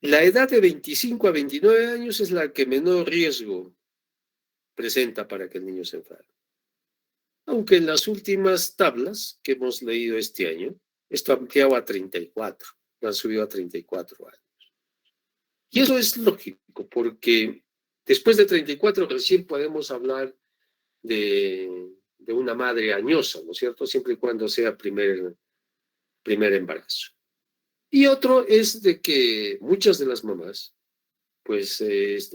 La edad de 25 a 29 años es la que menor riesgo presenta para que el niño se enferme. Aunque en las últimas tablas que hemos leído este año, esto ampliaba a 34, lo han subido a 34 años. Y eso es lógico, porque después de 34 recién podemos hablar de una madre añosa, ¿no es cierto? Siempre y cuando sea primer embarazo. Y otro es de que muchas de las mamás, pues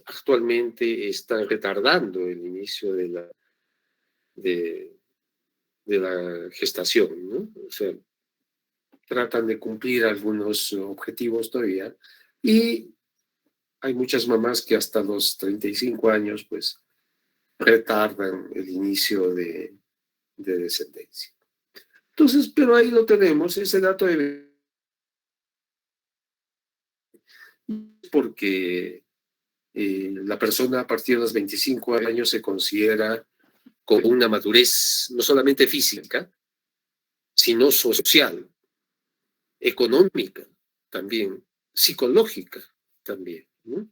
actualmente están retardando el inicio de la gestación, ¿no? O sea, tratan de cumplir algunos objetivos todavía y hay muchas mamás que hasta los 35 años, pues, retardan el inicio de descendencia. Entonces, pero ahí lo tenemos, ese dato de porque la persona a partir de los 25 años se considera con una madurez no solamente física, sino social, económica también, psicológica también, ¿no?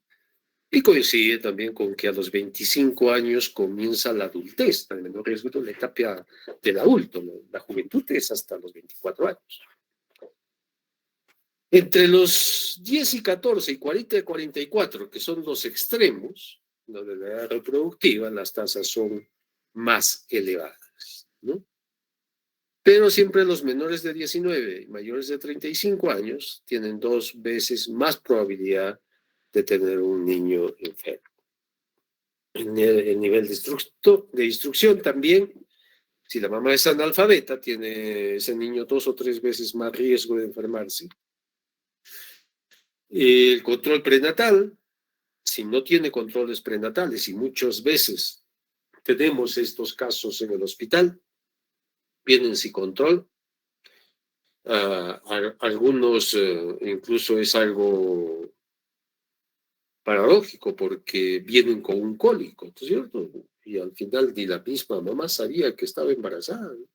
Y coincide también con que a los 25 años comienza la adultez, el menor riesgo de la etapa del adulto, ¿no? La juventud es hasta los 24 años. Entre los 10 y 14 y 40 y 44, que son los extremos, ¿no?, de la edad reproductiva, las tasas son más elevadas, ¿no? Pero siempre los menores de 19 y mayores de 35 años tienen 2 veces más probabilidad de tener un niño enfermo. El nivel de instrucción también, si la mamá es analfabeta, tiene ese niño 2 o 3 veces más riesgo de enfermarse. El control prenatal, si no tiene controles prenatales, y muchas veces tenemos estos casos en el hospital, vienen sin control. Algunos incluso es algo paradójico porque vienen con un cólico, ¿no es cierto? Y al final ni la misma mamá sabía que estaba embarazada, ¿no?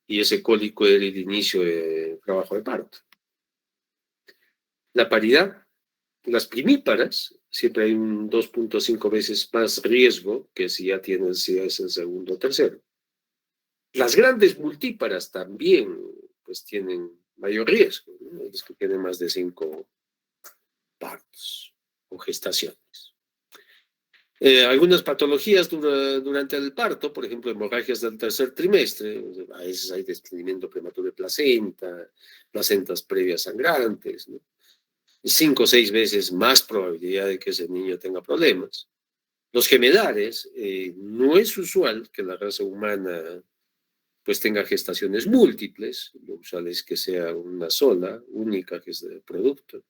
Y ese cólico era el inicio del trabajo de parto. La paridad, las primíparas, siempre hay un 2.5 veces más riesgo que si ya tienes, si es el segundo o tercero. Las grandes multíparas también, pues tienen mayor riesgo, ¿no? Los que tienen más de 5 partos o gestaciones. Algunas patologías durante el parto, por ejemplo, hemorragias del tercer trimestre, a veces hay desprendimiento prematuro de placenta, placentas previas sangrantes, ¿no? 5 o 6 veces más probabilidad de que ese niño tenga problemas. Los gemelares, no es usual que la raza humana pues tenga gestaciones múltiples, lo usual es que sea una sola, única que es el producto.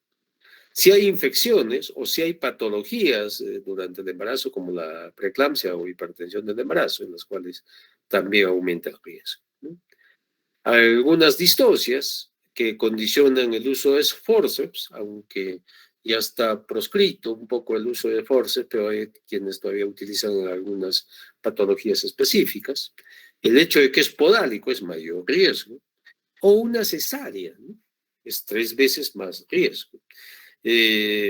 Si hay infecciones o si hay patologías durante el embarazo, como la preeclampsia o hipertensión del embarazo, en las cuales también aumenta el riesgo, ¿no? Algunas distocias que condicionan el uso de forceps, aunque ya está proscrito un poco el uso de forceps, pero hay quienes todavía utilizan en algunas patologías específicas. El hecho de que es podálico es mayor riesgo, o una cesárea, ¿no? Es 3 veces más riesgo.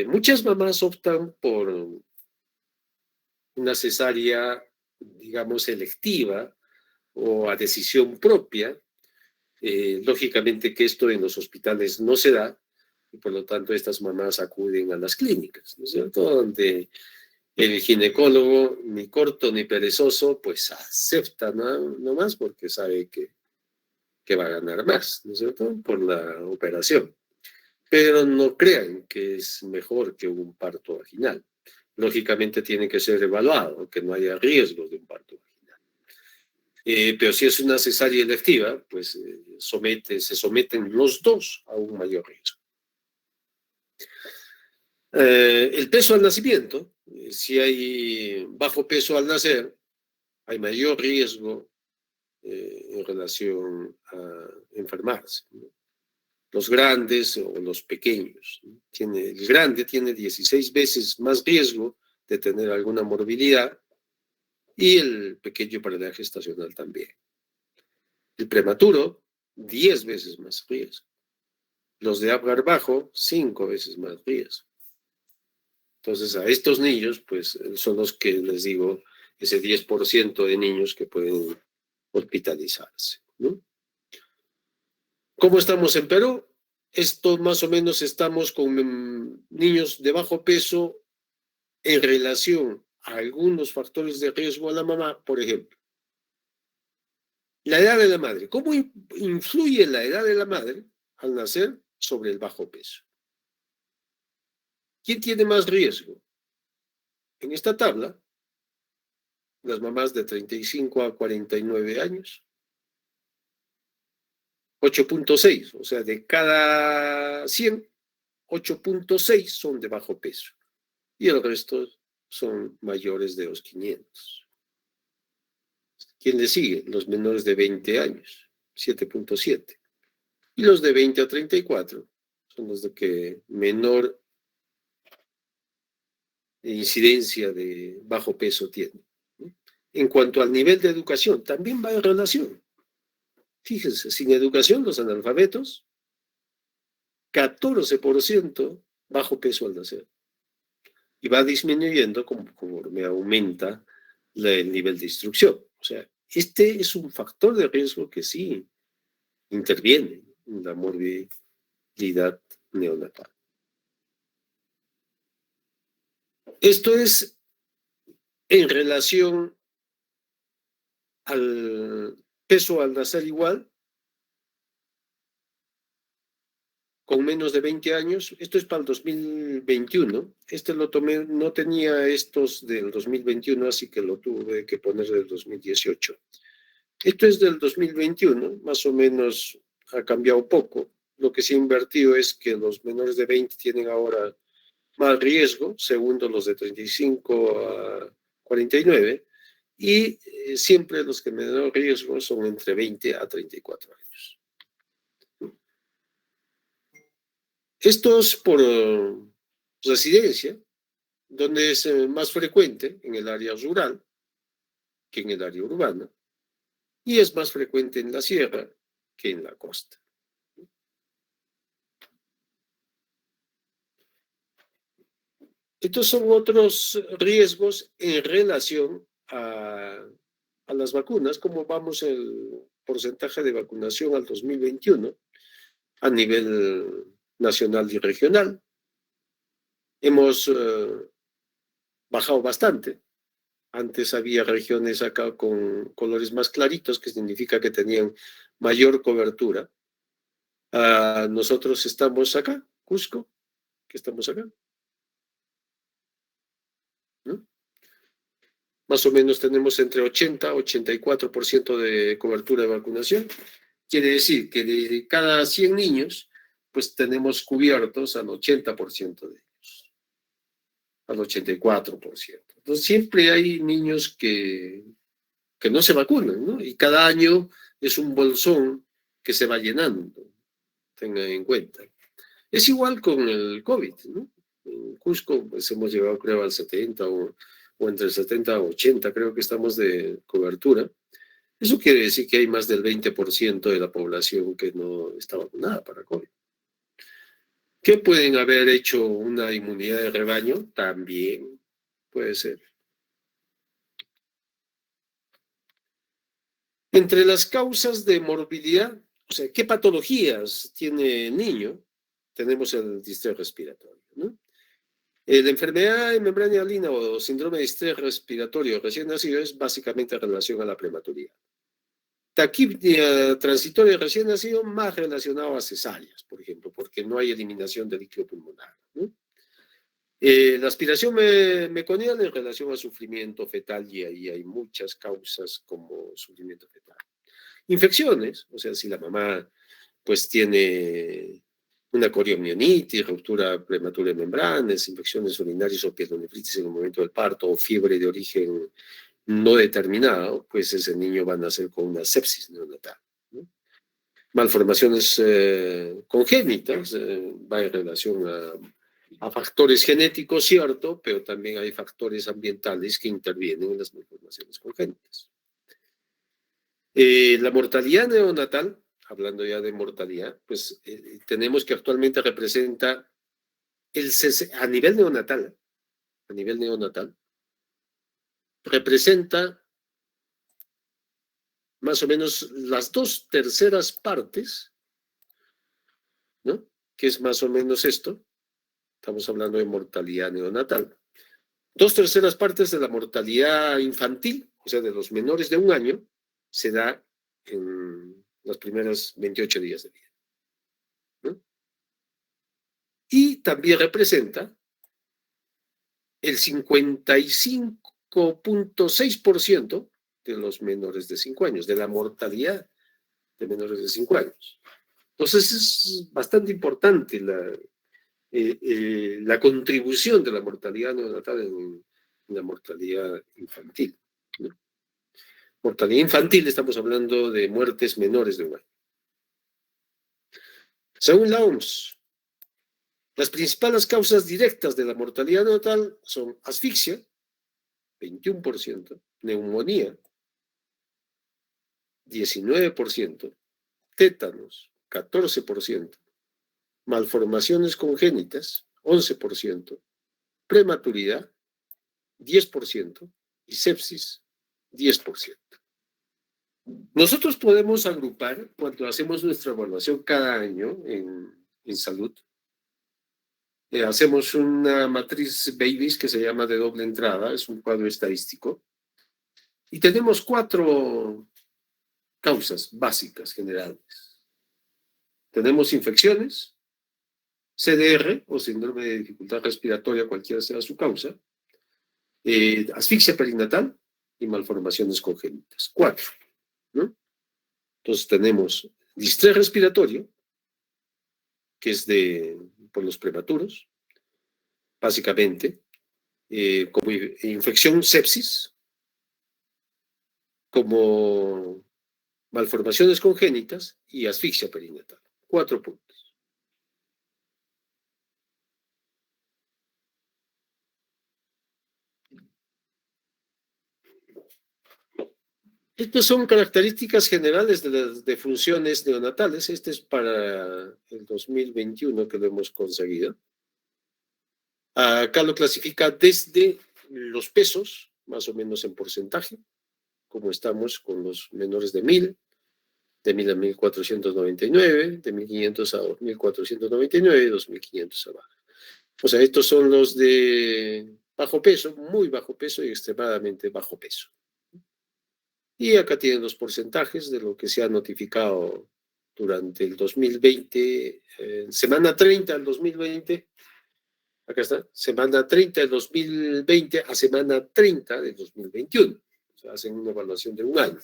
Muchas mamás optan por una cesárea, digamos, electiva o a decisión propia. Lógicamente que esto en los hospitales no se da, y por lo tanto estas mamás acuden a las clínicas, ¿no es cierto? Donde el ginecólogo, ni corto ni perezoso, pues acepta nomás porque sabe que va a ganar más, ¿no es cierto? Por la operación. Pero no crean que es mejor que un parto vaginal. Lógicamente tiene que ser evaluado, que no haya riesgo de un parto vaginal. Pero si es una cesárea electiva, pues se someten los dos a un mayor riesgo. El peso al nacimiento, si hay bajo peso al nacer, hay mayor riesgo en relación a enfermarse, ¿no? Los grandes o los pequeños, ¿no? El grande tiene 16 veces más riesgo de tener alguna morbilidad y el pequeño para la gestacional también. El prematuro, 10 veces más riesgo. Los de Apgar bajo, 5 veces más riesgo. Entonces, a estos niños, pues, son los que les digo, ese 10% de niños que pueden hospitalizarse, ¿no? ¿Cómo estamos en Perú? Esto más o menos estamos con niños de bajo peso en relación a algunos factores de riesgo a la mamá, por ejemplo. La edad de la madre. ¿Cómo influye la edad de la madre al nacer sobre el bajo peso? ¿Quién tiene más riesgo? En esta tabla, las mamás de 35 a 49 años, 8.6, o sea, de cada 100, 8.6 son de bajo peso y el resto son mayores de los 500. ¿Quién le sigue? Los menores de 20 años, 7.7. Y los de 20 a 34 son los de que menor incidencia de bajo peso tienen. En cuanto al nivel de educación, también va en relación. Fíjense, sin educación, los analfabetos, 14% bajo peso al nacer. Y va disminuyendo conforme aumenta el nivel de instrucción. O sea, este es un factor de riesgo que sí interviene en la morbilidad neonatal. Esto es en relación al peso al nacer igual, con menos de 20 años. Esto es para el 2021. Este lo tomé, no tenía estos del 2021, así que lo tuve que poner del 2018. Esto es del 2021, más o menos ha cambiado poco. Lo que se ha invertido es que los menores de 20 tienen ahora más riesgo, segundo los de 35 a 49, y siempre los que menor riesgo son entre 20 a 34 años. Estos por residencia, donde es más frecuente en el área rural que en el área urbana, y es más frecuente en la sierra que en la costa. Estos son otros riesgos en relación a las vacunas, como vamos el porcentaje de vacunación al 2021 a nivel nacional y regional. Hemos bajado bastante. Antes había regiones acá con colores más claritos, que significa que tenían mayor cobertura. Nosotros estamos acá, Cusco, que estamos acá, ¿no? Más o menos tenemos entre 80 y 84% de cobertura de vacunación. Quiere decir que de cada 100 niños, pues tenemos cubiertos al 80% de ellos, al 84%. Entonces siempre hay niños que no se vacunan, ¿no? Y cada año es un bolsón que se va llenando, tengan en cuenta. Es igual con el COVID, ¿no? En Cusco pues hemos llegado creo al 70 o entre el 70 y 80 creo que estamos de cobertura. Eso quiere decir que hay más del 20% de la población que no está vacunada para COVID. ¿Qué pueden haber hecho una inmunidad de rebaño? También puede ser. Entre las causas de morbilidad, o sea, ¿qué patologías tiene el niño? tenemos el distrés respiratorio, ¿no? La enfermedad de membrana hialina o síndrome de distrés respiratorio recién nacido es básicamente en relación a la prematuridad. Taquipnia transitoria recién nacido más relacionado a cesáreas, por ejemplo, porque no hay eliminación de líquido pulmonar, ¿no? La aspiración meconiana en relación al sufrimiento fetal, y ahí hay muchas causas como sufrimiento fetal. Infecciones, o sea, si la mamá pues tiene una coriomionitis, ruptura prematura de membranas, infecciones urinarias o pielonefritis en el momento del parto o fiebre de origen no determinado, pues ese niño va a nacer con una sepsis neonatal, ¿no? Malformaciones congénitas, va en relación a factores genéticos, cierto, pero también hay factores ambientales que intervienen en las malformaciones congénitas. La mortalidad neonatal, hablando ya de mortalidad, pues tenemos que actualmente representa a nivel neonatal, representa más o menos las 2/3 partes, ¿no? Que es más o menos esto, estamos hablando de mortalidad neonatal. 2/3 partes de la mortalidad infantil, o sea, de los menores de 1 año, se da en los primeros 28 días de vida, ¿no? Y también representa el 55.6% de los menores de 5 años, de la mortalidad de menores de 5 años. Entonces es bastante importante la contribución de la mortalidad neonatal en la mortalidad infantil, ¿no? Mortalidad infantil, estamos hablando de muertes menores de 1 año. Según la OMS, las principales causas directas de la mortalidad neonatal son asfixia, 21%, neumonía, 19%, tétanos, 14%, malformaciones congénitas, 11%, prematuridad, 10%, y sepsis, 10%. Nosotros podemos agrupar, cuando hacemos nuestra evaluación cada año en salud, hacemos una matriz Babies que se llama de doble entrada, es un cuadro estadístico, y tenemos 4 causas básicas generales. Tenemos infecciones, CDR o síndrome de dificultad respiratoria, cualquiera sea su causa, asfixia perinatal y malformaciones congénitas. 4, ¿no? Entonces tenemos distrés respiratorio, que es por los prematuros, básicamente, como infección sepsis, como malformaciones congénitas y asfixia perinatal. 4 puntos. Estas son características generales de las defunciones neonatales. Este es para el 2021 que lo hemos conseguido. Acá lo clasifica desde los pesos, más o menos en porcentaje, como estamos con los menores de 1000, de 1000 a 1499, de 1500 a 2499, 2500 abajo. O sea, estos son los de bajo peso, muy bajo peso y extremadamente bajo peso. Y acá tienen los porcentajes de lo que se ha notificado durante el 2020, semana 30 del 2020, acá está, semana 30 del 2020 a semana 30 del 2021. O sea, hacen una evaluación de 1 año,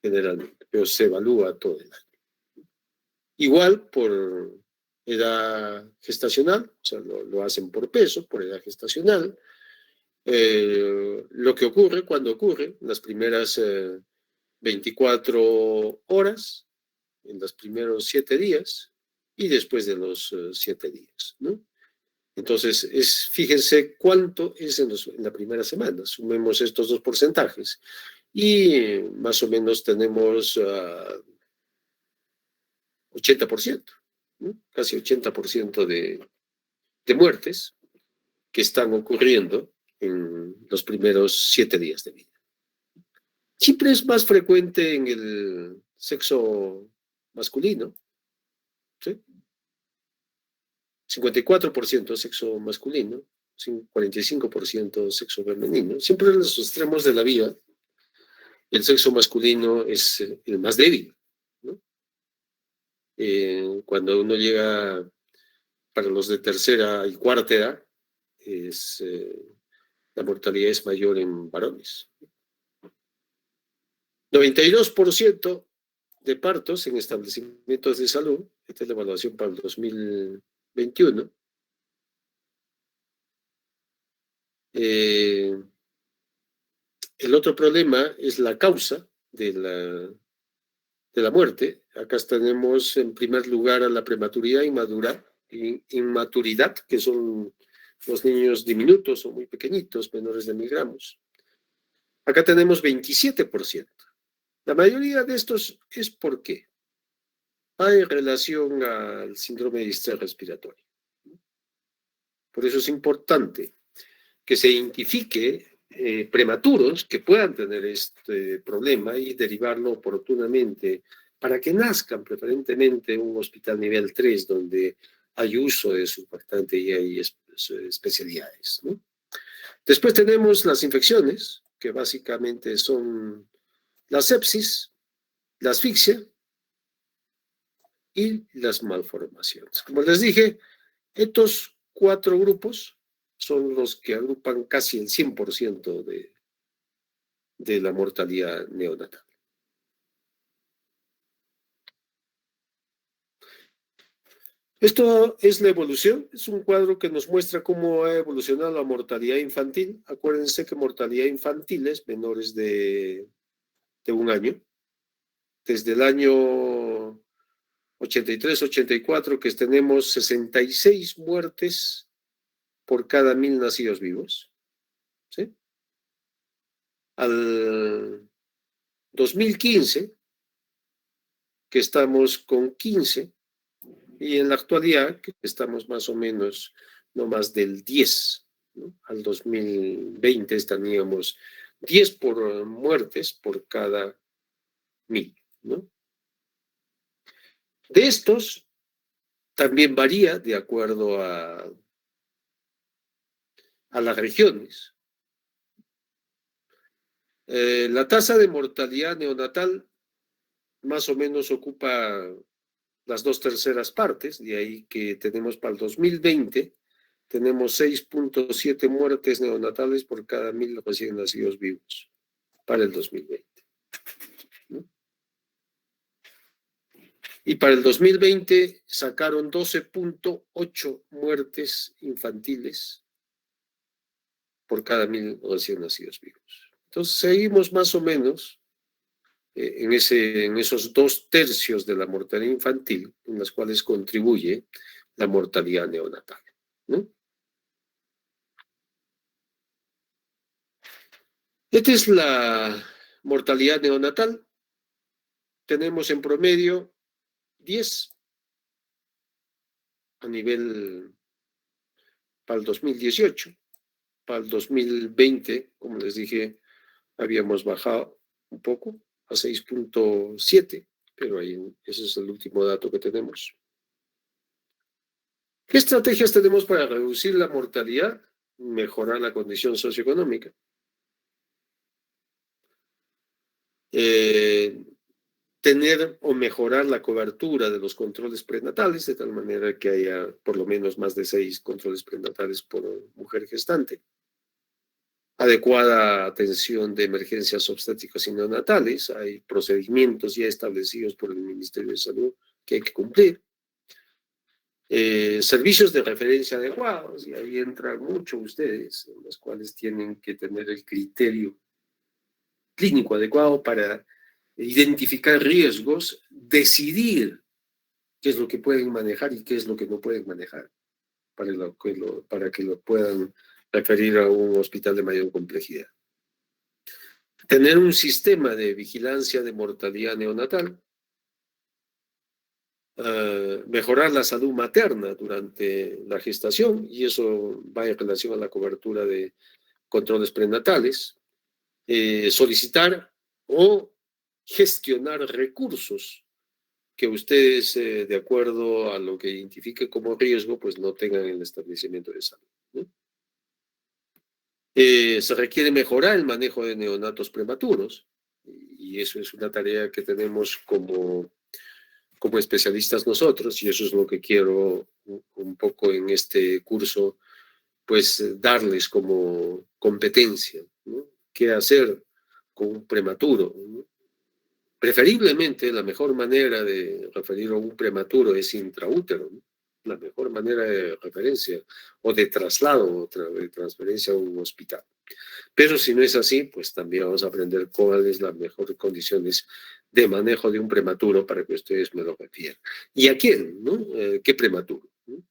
generalmente, pero se evalúa todo el año. Igual por edad gestacional, o sea, lo hacen por peso, por edad gestacional. Lo que ocurre, cuando ocurre, las primeras 24 horas, en los primeros 7 días y después de los 7 días, ¿no? Entonces, fíjense cuánto es en la primera semana. Sumemos estos 2 porcentajes y más o menos tenemos 80%, ¿no? Casi 80% de muertes que están ocurriendo en los primeros 7 días de vida. Siempre es más frecuente en el sexo masculino, ¿sí? 54% sexo masculino, 45% sexo femenino. Siempre en los extremos de la vía, el sexo masculino es el más débil, ¿no? Cuando uno llega para los de tercera y cuarta edad, la mortalidad es mayor en varones. 92% de partos en establecimientos de salud, esta es la evaluación para el 2021. El otro problema es la causa de la muerte. Acá tenemos en primer lugar a la prematuridad inmaturidad, que son los niños diminutos o muy pequeñitos, menores de 1000 gramos. Acá tenemos 27%. La mayoría de estos es porque hay relación al síndrome de distrés respiratorio. Por eso es importante que se identifique prematuros que puedan tener este problema y derivarlo oportunamente para que nazcan preferentemente en un hospital nivel 3 donde hay uso de surfactante y hay especialidades, ¿no? Después tenemos las infecciones, que básicamente son la sepsis, la asfixia y las malformaciones. Como les dije, estos 4 grupos son los que agrupan casi el 100% de la mortalidad neonatal. Esto es la evolución, es un cuadro que nos muestra cómo ha evolucionado la mortalidad infantil. Acuérdense que mortalidad infantil es menores de 1 año. Desde el año 83-84 que tenemos 66 muertes por cada 1000 nacidos vivos, ¿sí? Al 2015, que estamos con 15, y en la actualidad, que estamos más o menos no más del 10, ¿no? Al 2020 teníamos 10 muertes por cada 1000, ¿no? De estos, también varía de acuerdo a las regiones. La tasa de mortalidad neonatal más o menos ocupa las 2/3 partes, de ahí que tenemos para el 2020, tenemos 6.7 muertes neonatales por cada 1000 recién nacidos vivos para el 2020. ¿No? Y para el 2020 sacaron 12.8 muertes infantiles por cada 1000 recién nacidos vivos. Entonces seguimos más o menos en esos 2/3 de la mortalidad infantil, en las cuales contribuye la mortalidad neonatal, ¿no? Esta es la mortalidad neonatal. Tenemos en promedio 10 a nivel para el 2018. Para el 2020, como les dije, habíamos bajado un poco a 6.7, pero ahí ese es el último dato que tenemos. ¿Qué estrategias tenemos para reducir la mortalidad? Mejorar la condición socioeconómica. Tener o mejorar la cobertura de los controles prenatales, de tal manera que haya por lo menos más de 6 controles prenatales por mujer gestante. Adecuada atención de emergencias obstétricas y neonatales. Hay procedimientos ya establecidos por el Ministerio de Salud que hay que cumplir. Servicios de referencia adecuados, y ahí entran mucho ustedes, en los cuales tienen que tener el criterio clínico adecuado para identificar riesgos, decidir qué es lo que pueden manejar y qué es lo que no pueden manejar, para que lo puedan referir a un hospital de mayor complejidad. Tener un sistema de vigilancia de mortalidad neonatal. Mejorar la salud materna durante la gestación, y eso va en relación a la cobertura de controles prenatales. Solicitar o gestionar recursos que ustedes, de acuerdo a lo que identifique como riesgo, pues no tengan el establecimiento de salud, ¿no? Se requiere mejorar el manejo de neonatos prematuros, y eso es una tarea que tenemos como especialistas nosotros, y eso es lo que quiero un poco en este curso, pues darles como competencia, ¿no? ¿Qué hacer con un prematuro, ¿no? Preferiblemente, la mejor manera de referir a un prematuro es intraútero, ¿no? La mejor manera de referencia, o de traslado, o de transferencia a un hospital. Pero si no es así, pues también vamos a aprender cuáles las mejores condiciones de manejo de un prematuro para que ustedes me lo refieran. ¿Y a quién, no? ¿Qué prematuro, no?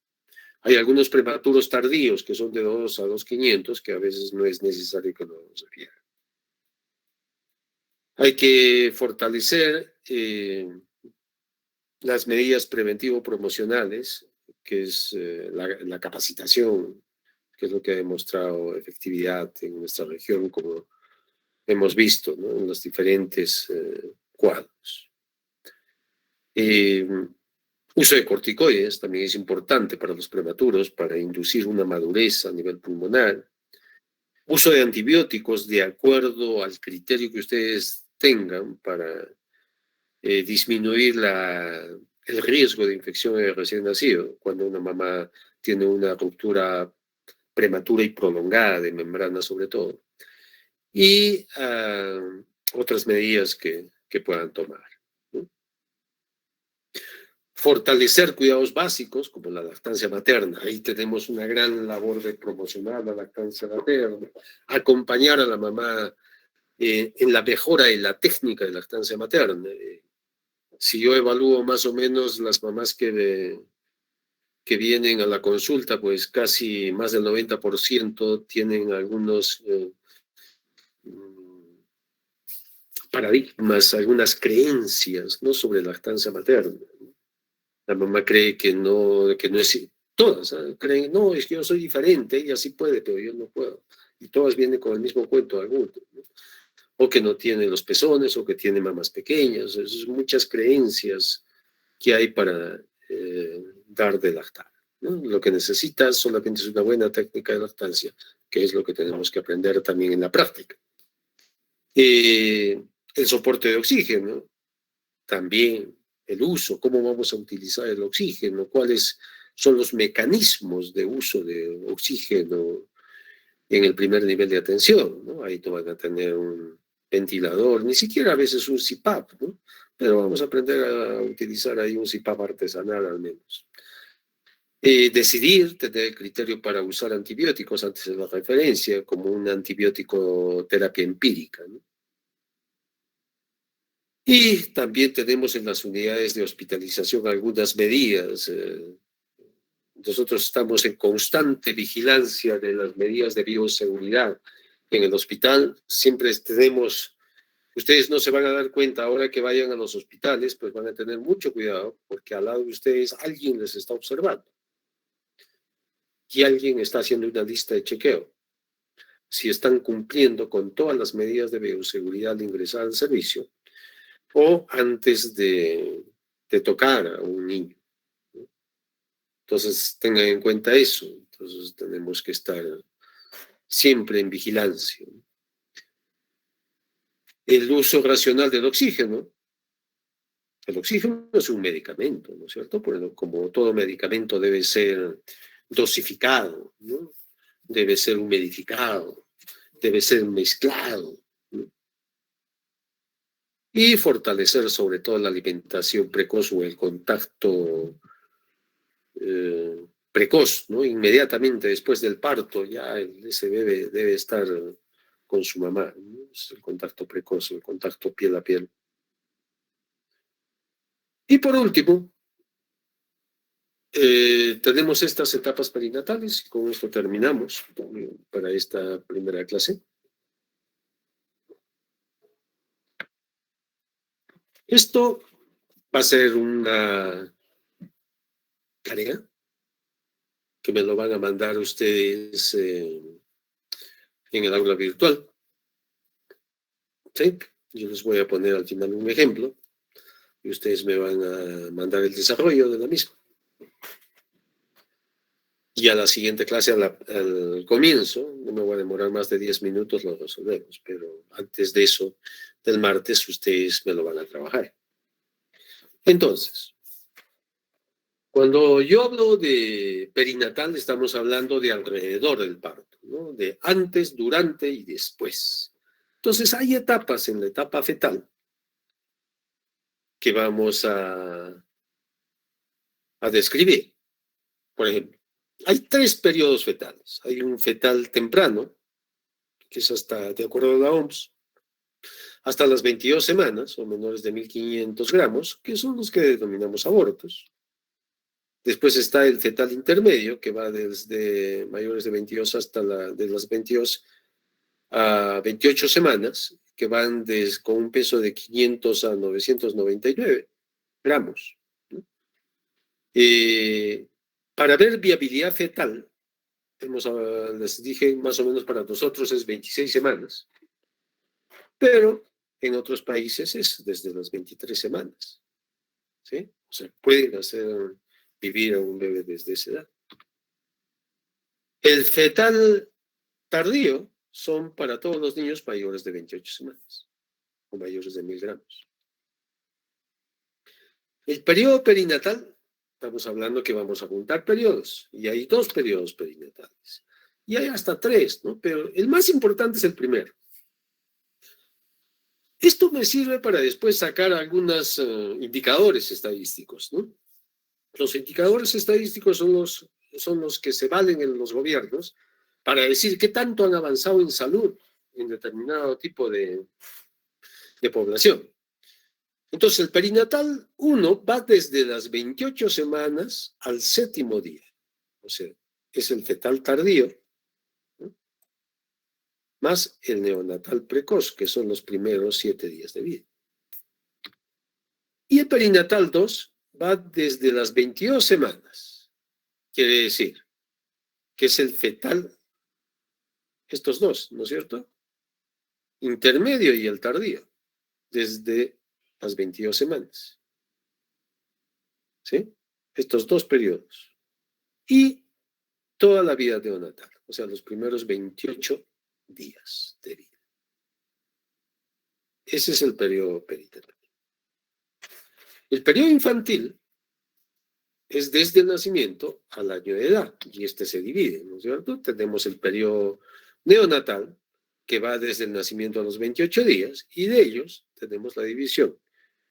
Hay algunos prematuros tardíos que son de 2 a 2.500 que a veces no es necesario que nos refieran. Hay que fortalecer las medidas preventivo-promocionales, que es la capacitación, que es lo que ha demostrado efectividad en nuestra región, como hemos visto, ¿no? En los diferentes cuadros. Uso de corticoides también es importante para los prematuros, para inducir una madurez a nivel pulmonar. Uso de antibióticos de acuerdo al criterio que ustedes tengan para disminuir el riesgo de infección en el recién nacido, cuando una mamá tiene una ruptura prematura y prolongada de membrana sobre todo. Y otras medidas que puedan tomar, ¿no? Fortalecer cuidados básicos como la lactancia materna. Ahí tenemos una gran labor de promocionar la lactancia materna, acompañar a la mamá en la mejora de la técnica de lactancia materna. Si yo evalúo más o menos las mamás que vienen a la consulta, pues casi más del 90% tienen algunos paradigmas, algunas creencias, ¿no?, sobre lactancia materna. La mamá cree que no es, todas, ¿eh?, creen, no, es que yo soy diferente, ella sí puede, pero yo no puedo. Y todas vienen con el mismo cuento alguno, ¿no? O que no tiene los pezones, o que tiene mamas pequeñas. Esas son muchas creencias que hay para dar de lactar, ¿no? Lo que necesitas solamente es una buena técnica de lactancia, que es lo que tenemos que aprender también en la práctica. El soporte de oxígeno, también el uso, cómo vamos a utilizar el oxígeno, cuáles son los mecanismos de uso de oxígeno en el primer nivel de atención, ¿no? Ahí no van a tener un ventilador, ni siquiera a veces un CPAP, ¿no? Pero vamos a aprender a utilizar ahí un CPAP artesanal al menos. Decidir, tener el criterio para usar antibióticos antes de la referencia, como una antibiótico terapia empírica, ¿no? Y también tenemos en las unidades de hospitalización algunas medidas. Nosotros estamos en constante vigilancia de las medidas de bioseguridad. En el hospital siempre tenemos, ustedes no se van a dar cuenta ahora que vayan a los hospitales, pues van a tener mucho cuidado, porque al lado de ustedes alguien les está observando y alguien está haciendo una lista de chequeo. Si están cumpliendo con todas las medidas de bioseguridad de ingresar al servicio o antes de tocar a un niño, ¿no? Entonces tengan en cuenta eso. Entonces tenemos que estar siempre en vigilancia. El uso racional del oxígeno. El oxígeno es un medicamento, ¿no es cierto? Pero como todo medicamento debe ser dosificado, ¿no? Debe ser humidificado, debe ser mezclado, ¿no? Y fortalecer sobre todo la alimentación precoz o el contacto precoz, ¿no? Inmediatamente después del parto ya ese bebé debe estar con su mamá, ¿no? Es el contacto precoz, el contacto piel a piel. Y por último, tenemos estas etapas perinatales y con esto terminamos para esta primera clase. Esto va a ser una tarea que me lo van a mandar ustedes en el aula virtual, ¿sí? Yo les voy a poner al final un ejemplo y ustedes me van a mandar el desarrollo de la misma. Y a la siguiente clase, al comienzo, no me voy a demorar más de 10 minutos, lo resolvemos, pero antes de eso, del martes, ustedes me lo van a trabajar. Entonces, cuando yo hablo de perinatal, estamos hablando de alrededor del parto, ¿no? De antes, durante y después. Entonces, hay etapas en la etapa fetal que vamos a describir. Por ejemplo, hay 3 periodos fetales. Hay un fetal temprano, que es hasta, de acuerdo a la OMS, hasta las 22 semanas o menores de 1.500 gramos, que son los que denominamos abortos. Después está el fetal intermedio, que va desde mayores de 22 hasta de las 22 a 28 semanas, que van con un peso de 500 a 999 gramos. ¿No? Para ver viabilidad fetal, les dije más o menos para nosotros es 26 semanas, pero en otros países es desde las 23 semanas. ¿Sí? O sea, pueden hacer vivir a un bebé desde esa edad. El fetal tardío son para todos los niños mayores de 28 semanas o mayores de 1.000 gramos. El periodo perinatal, estamos hablando que vamos a juntar periodos, y hay 2 periodos perinatales. Y hay hasta 3, ¿no? Pero el más importante es el primero. Esto me sirve para después sacar algunos indicadores estadísticos, ¿no? Los indicadores estadísticos son los que se valen en los gobiernos para decir qué tanto han avanzado en salud en determinado tipo de población. Entonces, el perinatal 1 va desde las 28 semanas al 7º día. O sea, es el fetal tardío, ¿no? Más el neonatal precoz, que son los primeros 7 días de vida. Y el perinatal 2 va desde las 22 semanas. Quiere decir que es el fetal, estos dos, ¿no es cierto? Intermedio y el tardío, desde las 22 semanas. ¿Sí? Estos 2 periodos. Y toda la vida neonatal, o sea, los primeros 28 días de vida. Ese es el periodo perinatal. El periodo infantil es desde el nacimiento al año de edad, y este se divide, ¿no es cierto? Tenemos el periodo neonatal, que va desde el nacimiento a los 28 días, y de ellos tenemos la división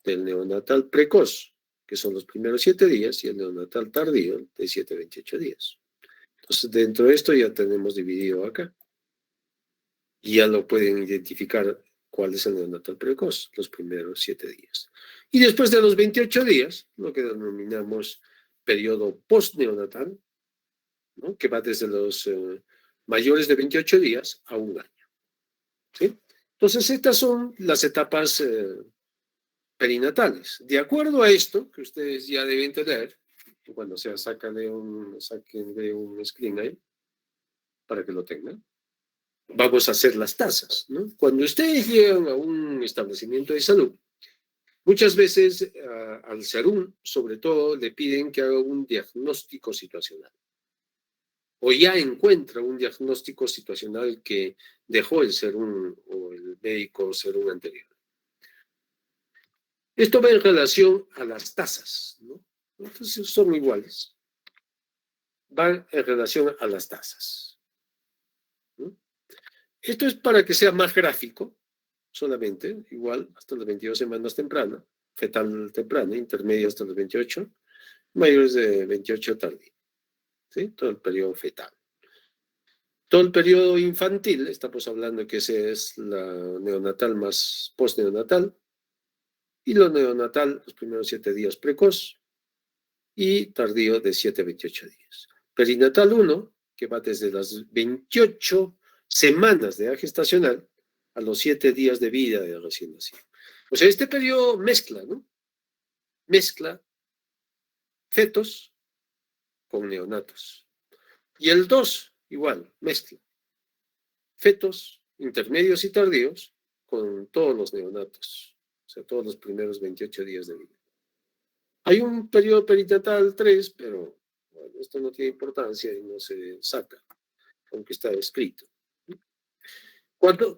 del neonatal precoz, que son los primeros 7 días, y el neonatal tardío, de 7 a 28 días. Entonces, dentro de esto ya tenemos dividido acá. Y ya lo pueden identificar cuál es el neonatal precoz, los primeros 7 días. Y después de los 28 días, lo que denominamos periodo postneonatal, ¿no? Que va desde los mayores de 28 días a un año. ¿Sí? Entonces, estas son las etapas perinatales. De acuerdo a esto, que ustedes ya deben tener, cuando se saquen de un screen ahí, para que lo tengan, vamos a hacer las tasas, ¿no? Cuando ustedes llegan a un establecimiento de salud, muchas veces al SERUM, sobre todo, le piden que haga un diagnóstico situacional. O ya encuentra un diagnóstico situacional que dejó el SERUM o el médico SERUM anterior. Esto va en relación a las tasas, ¿no? Entonces son iguales. Van en relación a las tasas, ¿no? Esto es para que sea más gráfico, solamente, igual, hasta las 22 semanas temprana, fetal temprana, intermedio hasta los 28, mayores de 28 tardío. ¿Sí? Todo el periodo fetal. Todo el periodo infantil, estamos hablando que ese es la neonatal más postneonatal, y lo neonatal, los primeros 7 días precoz, y tardío de 7 a 28 días. Perinatal 1, que va desde las 28 semanas de edad gestacional a los 7 días de vida de recién nacido. O sea, este periodo mezcla, ¿no? Mezcla fetos con neonatos. Y el 2, igual, mezcla fetos intermedios y tardíos con todos los neonatos, o sea, todos los primeros 28 días de vida. Hay un periodo perinatal 3, pero bueno, esto no tiene importancia y no se saca, aunque está escrito.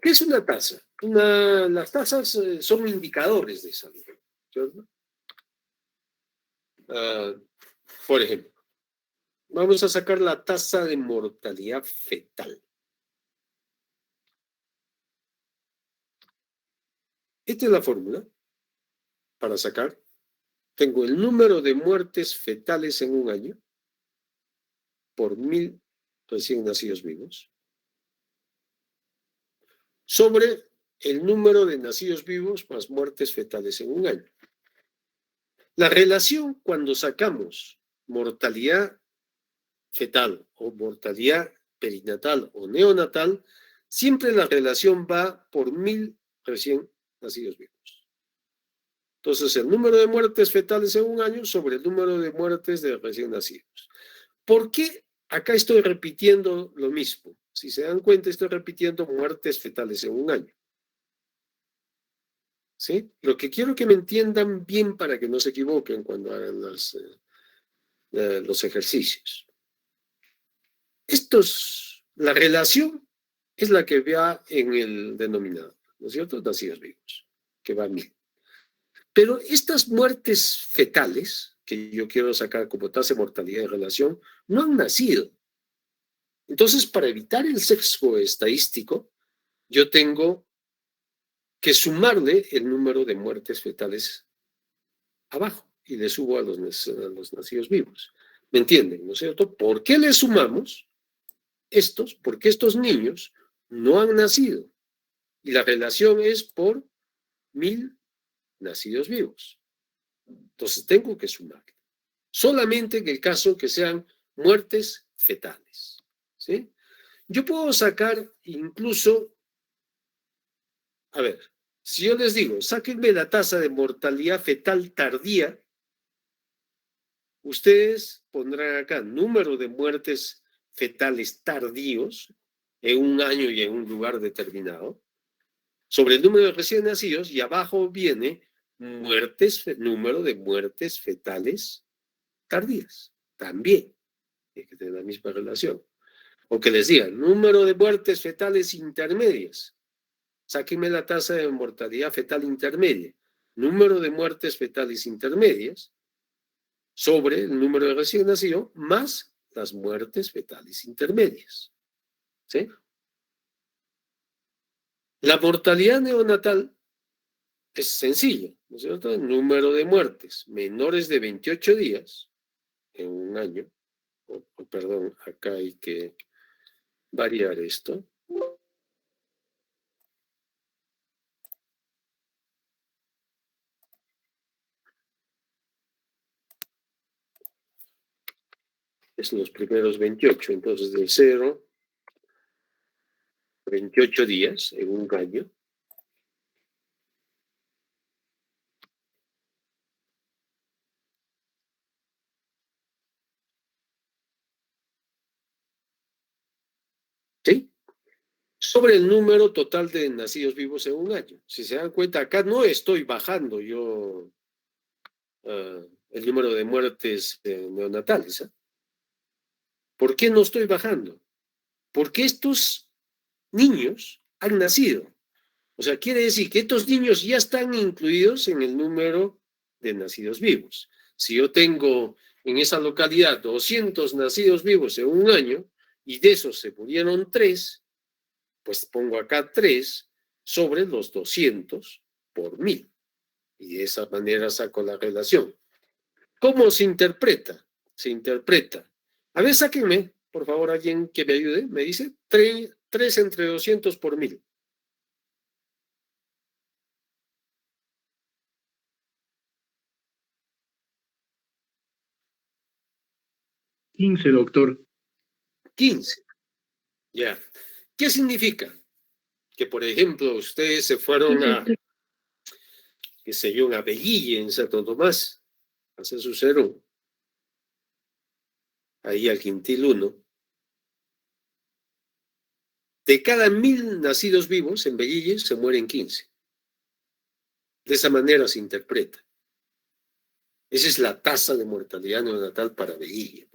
¿Qué es una tasa? Las tasas son indicadores de salud, ¿cierto? Por ejemplo, vamos a sacar la tasa de mortalidad fetal. Esta es la fórmula para sacar. Tengo el número de muertes fetales en un año por 1000 recién nacidos vivos sobre el número de nacidos vivos más muertes fetales en un año. La relación cuando sacamos mortalidad fetal o mortalidad perinatal o neonatal, siempre la relación va por 1000 recién nacidos vivos. Entonces, el número de muertes fetales en un año sobre el número de muertes de recién nacidos. ¿Por qué acá estoy repitiendo lo mismo? Si se dan cuenta, estoy repitiendo muertes fetales en un año. ¿Sí? Lo que quiero que me entiendan bien para que no se equivoquen cuando hagan los ejercicios. La relación es la que va en el denominador, ¿no es cierto? Nacidos vivos, que va a 1000. Pero estas muertes fetales, que yo quiero sacar como tasa de mortalidad de relación, no han nacido. Entonces, para evitar el sesgo estadístico, yo tengo que sumarle el número de muertes fetales abajo y le subo a los nacidos vivos. ¿Me entienden? ¿No es cierto? ¿Por qué le sumamos estos? Porque estos niños no han nacido y la relación es por 1000 nacidos vivos. Entonces tengo que sumar. Solamente en el caso que sean muertes fetales. ¿Sí? Yo puedo sacar incluso, a ver, si yo les digo, sáquenme la tasa de mortalidad fetal tardía, ustedes pondrán acá número de muertes fetales tardíos en un año y en un lugar determinado, sobre el número de recién nacidos, y abajo viene número de muertes fetales tardías. También hay que tener la misma relación. O que les diga, número de muertes fetales intermedias. Sáquenme la tasa de mortalidad fetal intermedia. Número de muertes fetales intermedias sobre el número de recién nacido más las muertes fetales intermedias. ¿Sí? La mortalidad neonatal es sencilla, ¿no es cierto? El número de muertes menores de 28 días en un año, perdón, acá hay que variar esto. Es los primeros 28, entonces del 0 a 28 días en un año. ¿Sí? Sobre el número total de nacidos vivos en un año. Si se dan cuenta, acá no estoy bajando yo el número de muertes neonatales. ¿Por qué no estoy bajando? Porque estos niños han nacido. O sea, quiere decir que estos niños ya están incluidos en el número de nacidos vivos. Si yo tengo en esa localidad 200 nacidos vivos en un año y de esos se murieron 3, pues pongo acá 3 sobre los 200 por 1000. Y de esa manera saco la relación. ¿Cómo se interpreta? Se interpreta. A ver, sáquenme, por favor, alguien que me ayude. Me dice 3 entre 200 por 1000. 15, doctor. 15. Ya. ¿Qué significa? Que, por ejemplo, ustedes se fueron a, qué sé yo, a Belille, en Santo Tomás, a hacer su cero, ahí al Quintil 1. De cada 1000 nacidos vivos en Belille se mueren 15. De esa manera se interpreta. Esa es la tasa de mortalidad neonatal para Belligue.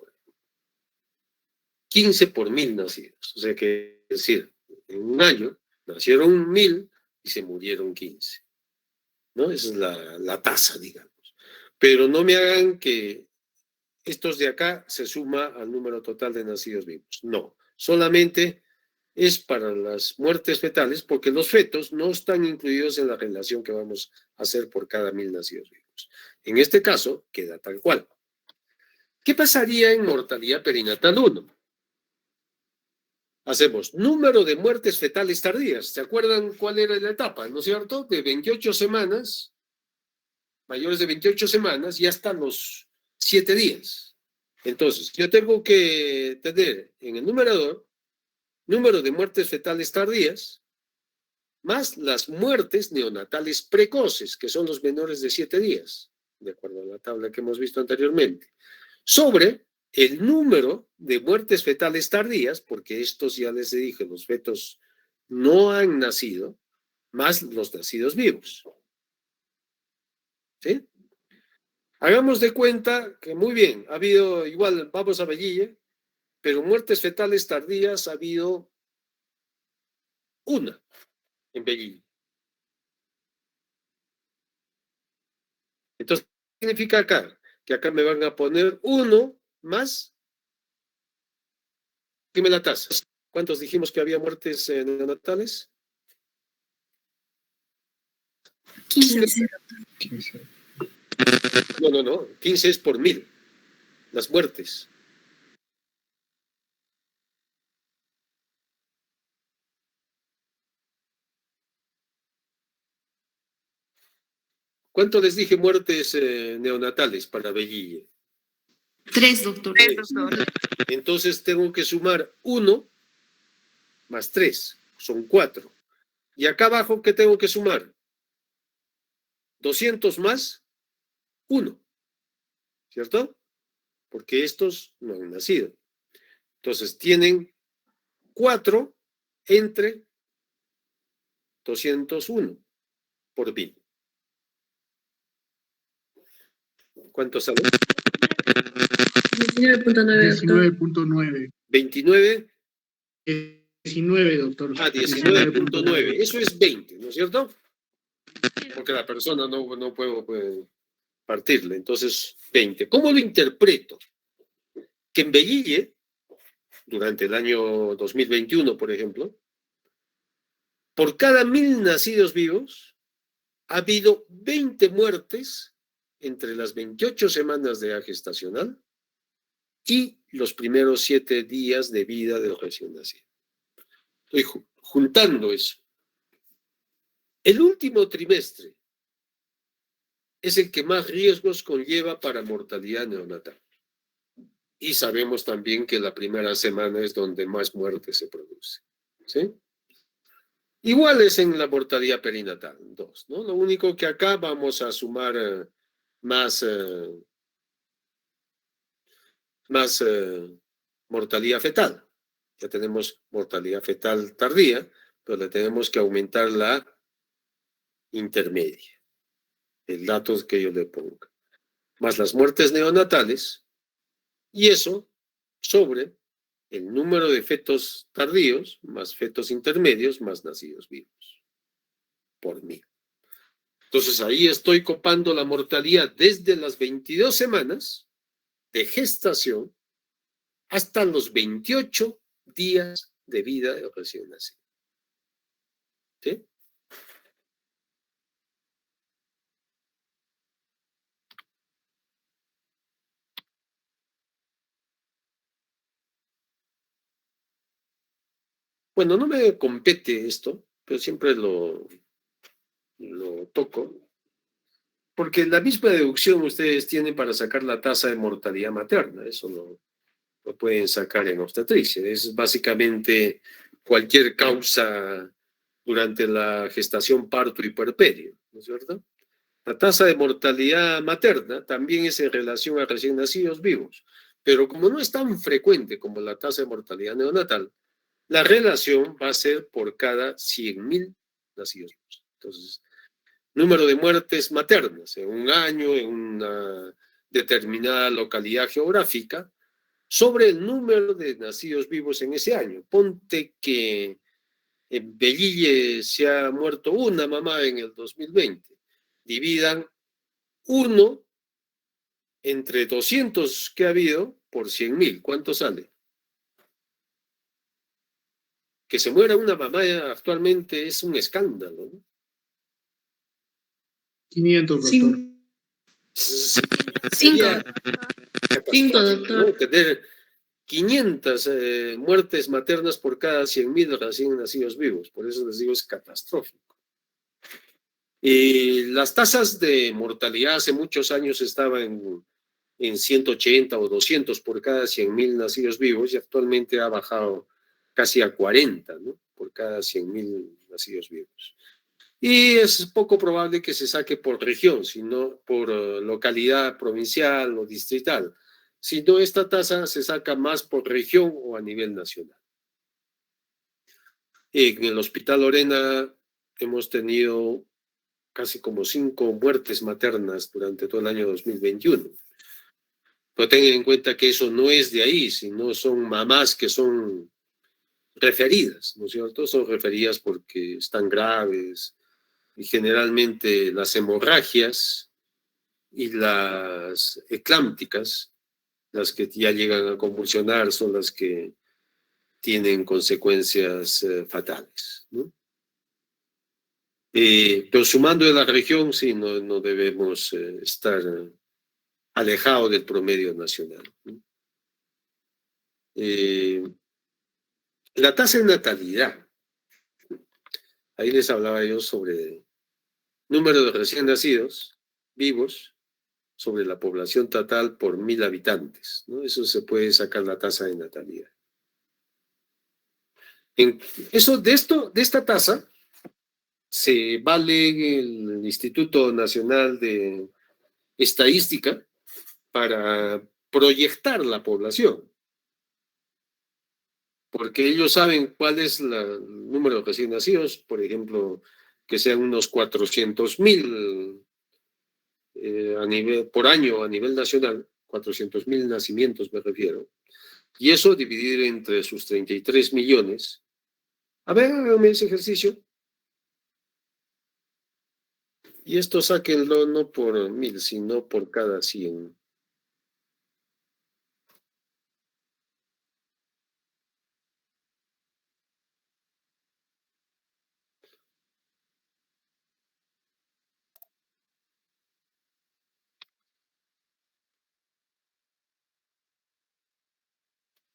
15 por 1000 nacidos. O sea que, es decir, en un año nacieron 1000 y se murieron 15. ¿No? Esa es la tasa, digamos. Pero no me hagan que estos de acá se suma al número total de nacidos vivos. No, solamente es para las muertes fetales porque los fetos no están incluidos en la relación que vamos a hacer por cada 1000 nacidos vivos. En este caso, queda tal cual. ¿Qué pasaría en mortalidad perinatal 1? Hacemos número de muertes fetales tardías. ¿Se acuerdan cuál era la etapa, no es cierto? De 28 semanas, mayores de 28 semanas y hasta los 7 días. Entonces, yo tengo que tener en el numerador número de muertes fetales tardías más las muertes neonatales precoces, que son los menores de 7 días, de acuerdo a la tabla que hemos visto anteriormente, sobre el número de muertes fetales tardías, porque estos ya les dije, los fetos no han nacido, más los nacidos vivos. ¿Sí? Hagamos de cuenta que muy bien, ha habido, igual vamos a Belligue, pero muertes fetales tardías ha habido una en Belligue. Entonces, ¿qué significa acá? Que acá me van a poner 1 más, dime la tasa. ¿Cuántos dijimos que había muertes neonatales? 15. No. 15 es por 1000. Las muertes. ¿Cuánto les dije muertes neonatales para Belligue? 3, doctor. 3. Entonces tengo que sumar 1 más 3. Son 4. Y acá abajo, ¿qué tengo que sumar? 200 más 1. ¿Cierto? Porque estos no han nacido. Entonces tienen 4 entre 201 por 1000. ¿Cuánto sale? 19.9. 29. 19, doctor. 19.9. Eso es 20, ¿no es cierto? Porque la persona no puede partirle. Entonces, 20. ¿Cómo lo interpreto? Que en Belligue, durante el año 2021, por ejemplo, por cada 1000 nacidos vivos, ha habido 20 muertes entre las 28 semanas de edad gestacional y los primeros 7 días de vida del recién nacido. Estoy juntando eso. El último trimestre es el que más riesgos conlleva para mortalidad neonatal. Y sabemos también que la primera semana es donde más muerte se produce. ¿Sí? Igual es en la mortalidad perinatal, 2, ¿no? Lo único que acá vamos a sumar más mortalidad fetal. Ya tenemos mortalidad fetal tardía, pero le tenemos que aumentar la intermedia. El dato que yo le pongo. Más las muertes neonatales, y eso sobre el número de fetos tardíos, más fetos intermedios, más nacidos vivos, por 1000. Entonces ahí estoy copando la mortalidad desde las 22 semanas de gestación hasta los 28 días de vida del recién nacido. ¿Sí? Bueno, no me compete esto, pero siempre lo toco, porque la misma deducción ustedes tienen para sacar la tasa de mortalidad materna, eso lo pueden sacar en obstetricia, es básicamente cualquier causa durante la gestación, parto y puerperio, ¿no es cierto? La tasa de mortalidad materna también es en relación a recién nacidos vivos, pero como no es tan frecuente como la tasa de mortalidad neonatal, la relación va a ser por cada 100.000 nacidos vivos. Entonces, número de muertes maternas en un año, en una determinada localidad geográfica, sobre el número de nacidos vivos en ese año. Ponte que en Belille se ha muerto una mamá en el 2020. Dividan 1 entre 200 que ha habido por 100.000. ¿Cuánto sale? Que se muera una mamá actualmente es un escándalo, ¿no? 500, doctor. Cinco. Sería 5, catastrófico, doctor. ¿no? Tener 500 muertes maternas por cada 100.000 recién nacidos vivos. Por eso les digo, es catastrófico. Y las tasas de mortalidad hace muchos años estaban en 180 o 200 por cada 100.000 nacidos vivos y actualmente ha bajado casi a 40, ¿no? Por cada 100.000 nacidos vivos. Y es poco probable que se saque por región, sino por localidad provincial o distrital. Sino esta tasa se saca más por región o a nivel nacional. En el Hospital Lorena hemos tenido casi como 5 muertes maternas durante todo el año 2021. Pero tengan en cuenta que eso no es de ahí, sino son mamás que son referidas, ¿no es cierto? Son referidas porque están graves y generalmente las hemorragias y las eclámpticas, las que ya llegan a convulsionar, son las que tienen consecuencias fatales, ¿no? Pero sumando de la región, sí, no debemos estar alejados del promedio nacional, ¿no? La tasa de natalidad, ahí les hablaba yo sobre número de recién nacidos vivos sobre la población total por 1.000 habitantes, ¿no? Eso se puede sacar la tasa de natalidad. De esta tasa se vale el Instituto Nacional de Estadística para proyectar la población, porque ellos saben cuál es el número de recién nacidos, por ejemplo, que sean unos 400.000 por año a nivel nacional, 400.000 nacimientos me refiero, y eso dividir entre sus 33 millones. A ver, hágame ese ejercicio. Y esto sáquenlo no por 1.000, sino por cada 100.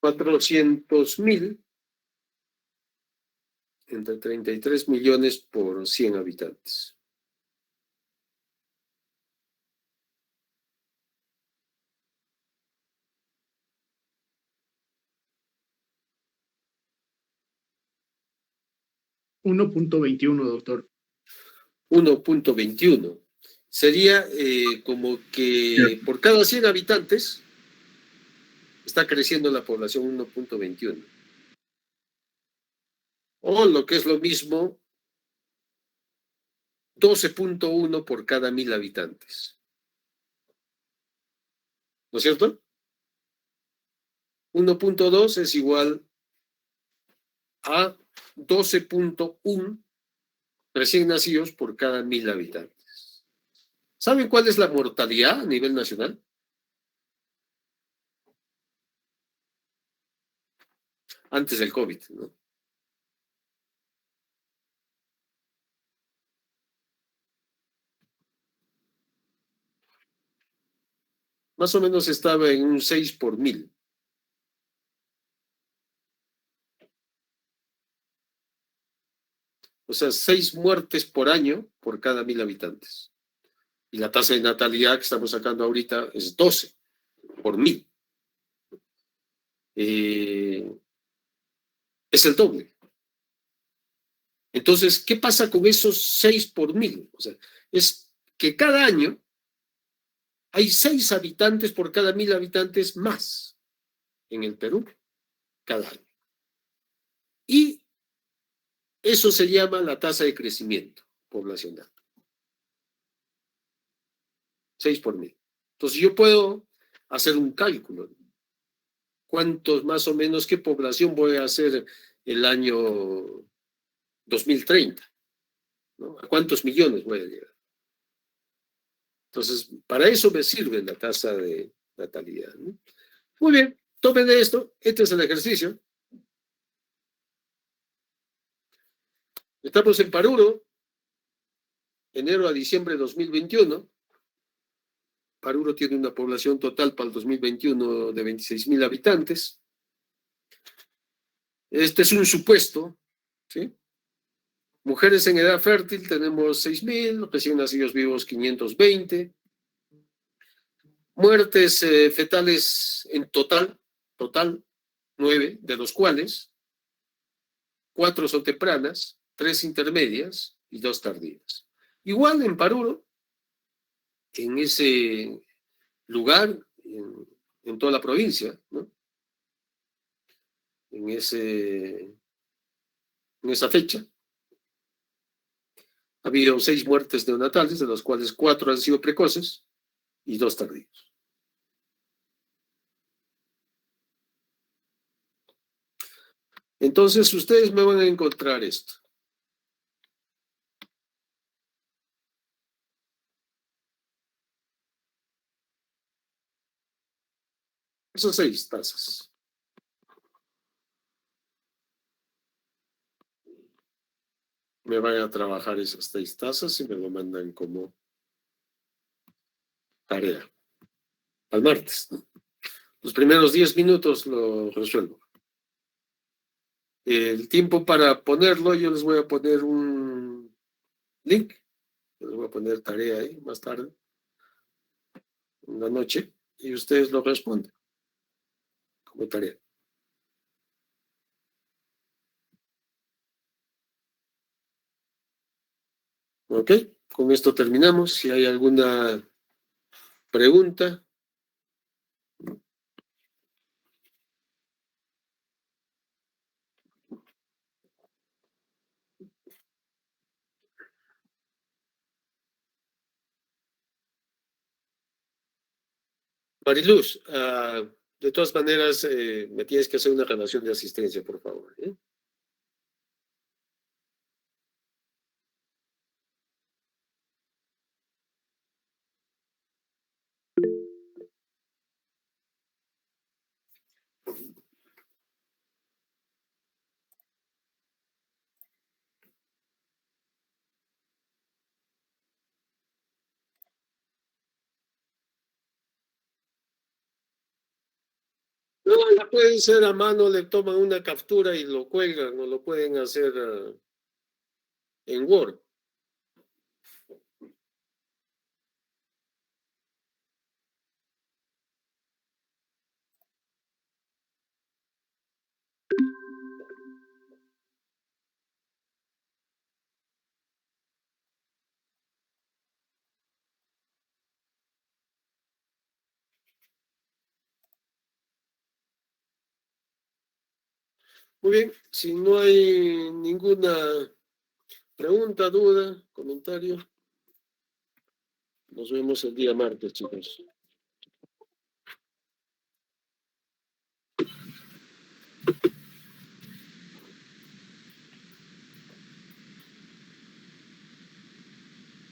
$400.000 entre 33 millones por 100 habitantes. $1.21, doctor. 1.21. Sería como que por cada 100 habitantes está creciendo la población 1.21. O lo que es lo mismo, 12.1 por cada 1.000 habitantes. ¿No es cierto? 1.2 es igual a 12.1 recién nacidos por cada 1.000 habitantes. ¿Saben cuál es la mortalidad a nivel nacional? Antes del COVID, ¿no? Más o menos estaba en un 6 por 1.000. O sea, 6 muertes por año por cada 1.000 habitantes. Y la tasa de natalidad que estamos sacando ahorita es 12 por 1.000. Es el doble. Entonces, ¿qué pasa con esos 6 por 1.000? O sea, es que cada año hay 6 habitantes por cada 1.000 habitantes más en el Perú, cada año. Y eso se llama la tasa de crecimiento poblacional. 6 por 1000. Entonces yo puedo hacer un cálculo. ¿Cuántos más o menos, qué población voy a hacer el año 2030? ¿No? ¿A cuántos millones voy a llegar? Entonces, para eso me sirve la tasa de natalidad, ¿no? Muy bien, tomen de esto. Este es el ejercicio. Estamos en Paruro, enero a diciembre de 2021. Paruro tiene una población total para el 2021 de 26.000 habitantes. Este es un supuesto, ¿sí? Mujeres en edad fértil tenemos 6.000, recién nacidos vivos 520. Muertes fetales en total, 9, de los cuales 4 son tempranas, 3 intermedias y 2 tardías. Igual en Paruro, en ese lugar, en toda la provincia, ¿no? En esa fecha, ha habido 6 muertes neonatales, de las cuales 4 han sido precoces y 2 tardíos. Entonces, ustedes me van a encontrar esto. Esas 6 tasas. Me van a trabajar esas 6 tasas y me lo mandan como tarea. Al martes, ¿no? Los primeros 10 minutos lo resuelvo. El tiempo para ponerlo, yo les voy a poner un link. Les voy a poner tarea ahí más tarde, en la noche, y ustedes lo responden como tarea. Ok, con esto terminamos. Si hay alguna pregunta. Mariluz, de todas maneras, me tienes que hacer una relación de asistencia, por favor, ¿eh? No, la pueden hacer a mano, le toman una captura y lo cuelgan, o lo pueden hacer en Word. Muy bien, si no hay ninguna pregunta, duda, comentario, nos vemos el día martes, chicos.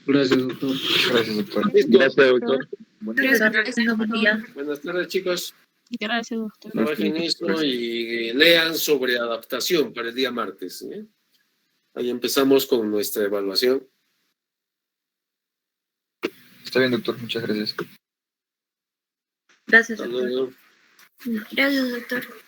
Gracias, doctor. Gracias, doctor. Listo. Gracias, doctor. Buenas tardes, chicos. Gracias, doctor. Trabajen esto y lean sobre adaptación para el día martes, ¿eh? Ahí empezamos con nuestra evaluación. Está bien, doctor. Muchas gracias. Gracias, Hasta doctor. luego. Gracias, doctor.